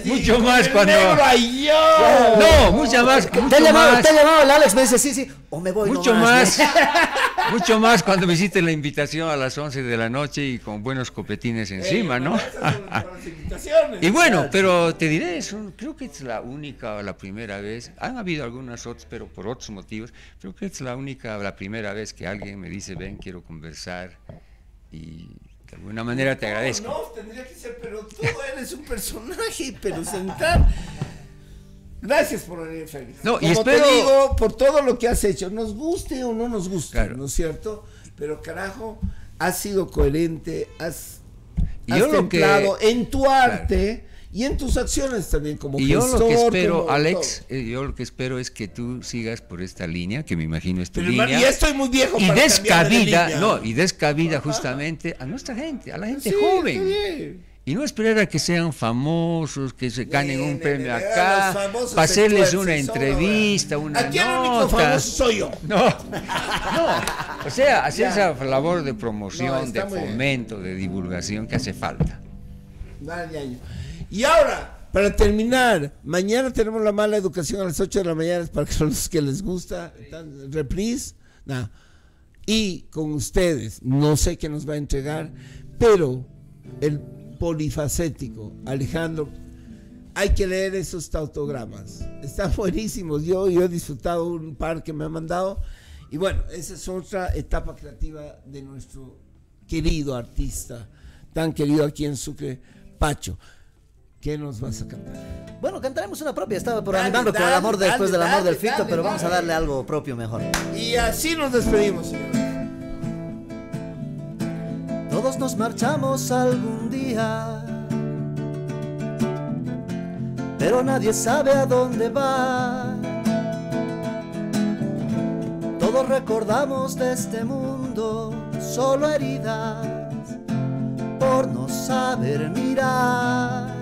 Speaker 2: Mucho más cuando... No, mucho más.
Speaker 3: Te ha llamado el Alex, me dice, sí, o me voy
Speaker 2: Mucho
Speaker 3: nomás.
Speaker 2: más, mucho más cuando me hiciste la invitación a las 11 de la noche y con buenos copetines encima, ¿no? Y bueno, pero te diré, creo que es la única o la primera vez, han habido algunas otras, pero por otros motivos, creo que es la única o la primera vez que alguien me dice, ven, quiero conversar, y de alguna manera te agradezco.
Speaker 1: No, tendría que ser, pero tú eres un personaje, pero central. Gracias por venir, Félix.
Speaker 2: No,
Speaker 1: como
Speaker 2: y espero...
Speaker 1: te digo, por todo lo que has hecho, nos guste o no nos guste,
Speaker 2: claro,
Speaker 1: ¿no es cierto? Pero carajo, has sido coherente, has
Speaker 2: templado
Speaker 1: en tu arte, claro, y en tus acciones también como
Speaker 2: y
Speaker 1: gestor.
Speaker 2: Yo lo que espero, Alex, yo lo que espero es que tú sigas por esta línea, que me imagino es tu línea.
Speaker 1: Ya estoy muy viejo
Speaker 2: y
Speaker 1: para
Speaker 2: descabida,
Speaker 1: de
Speaker 2: no, y descabida justamente a nuestra gente, a la gente
Speaker 1: sí,
Speaker 2: joven. Y no esperar a que sean famosos, que se ganen un premio acá, para hacerles una entrevista, una
Speaker 1: aquí
Speaker 2: nota.
Speaker 1: El único famoso soy yo.
Speaker 2: No, o sea, hacer esa labor de promoción, de fomento, de divulgación que hace falta.
Speaker 1: Vale, y ahora, para terminar, mañana tenemos la mala educación a las 8 de la mañana para que los que les gusta, reprise, y con ustedes, no sé qué nos va a entregar, pero el polifacético Alejandro hay que leer esos tautogramas. Están buenísimos. Yo he disfrutado un par que me han mandado. Y bueno, esa es otra etapa creativa de nuestro querido artista, tan querido aquí en Sucre, Pacho. ¿Qué nos vas a cantar?
Speaker 3: Bueno, cantaremos una propia. Estaba por animarme con el amor después del amor del Fito, pero vamos a darle algo propio mejor.
Speaker 1: Y así nos despedimos, señores.
Speaker 3: Todos nos marchamos algún día, pero nadie sabe a dónde va. Todos recordamos de este mundo solo heridas por no saber mirar.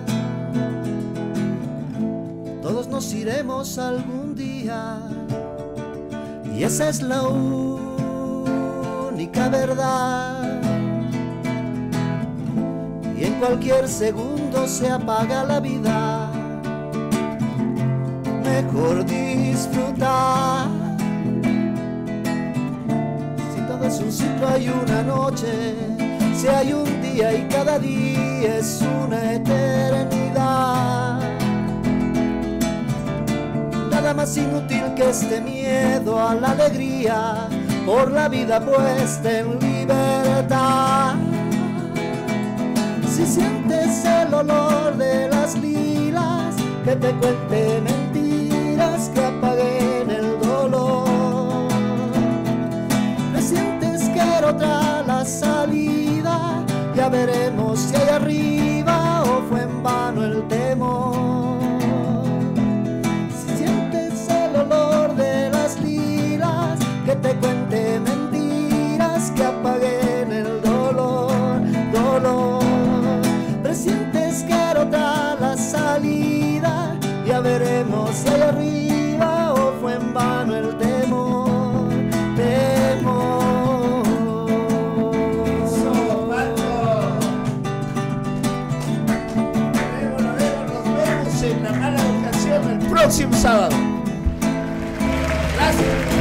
Speaker 3: Todos nos iremos algún día y esa es la única verdad. Y en cualquier segundo se apaga la vida. Mejor disfrutar. Si todo es un ciclo hay una noche, si hay un día y cada día es una eternidad. Nada más inútil que este miedo a la alegría por la vida puesta en libertad. Si sientes el olor de las lilas, que te cuente mentiras que apaguen el dolor. Presientes que era otra la salida, ya veremos si hay arriba o fue en vano el temor. Si sientes el olor de las lilas, que te cuente mentiras que apaguen el dolor, dolor. Presientes que era otra la salida, ya veremos si hay arriba o fue en vano el temor, temor.
Speaker 1: Nos vemos en La Mala Ocasión el próximo sábado. Gracias.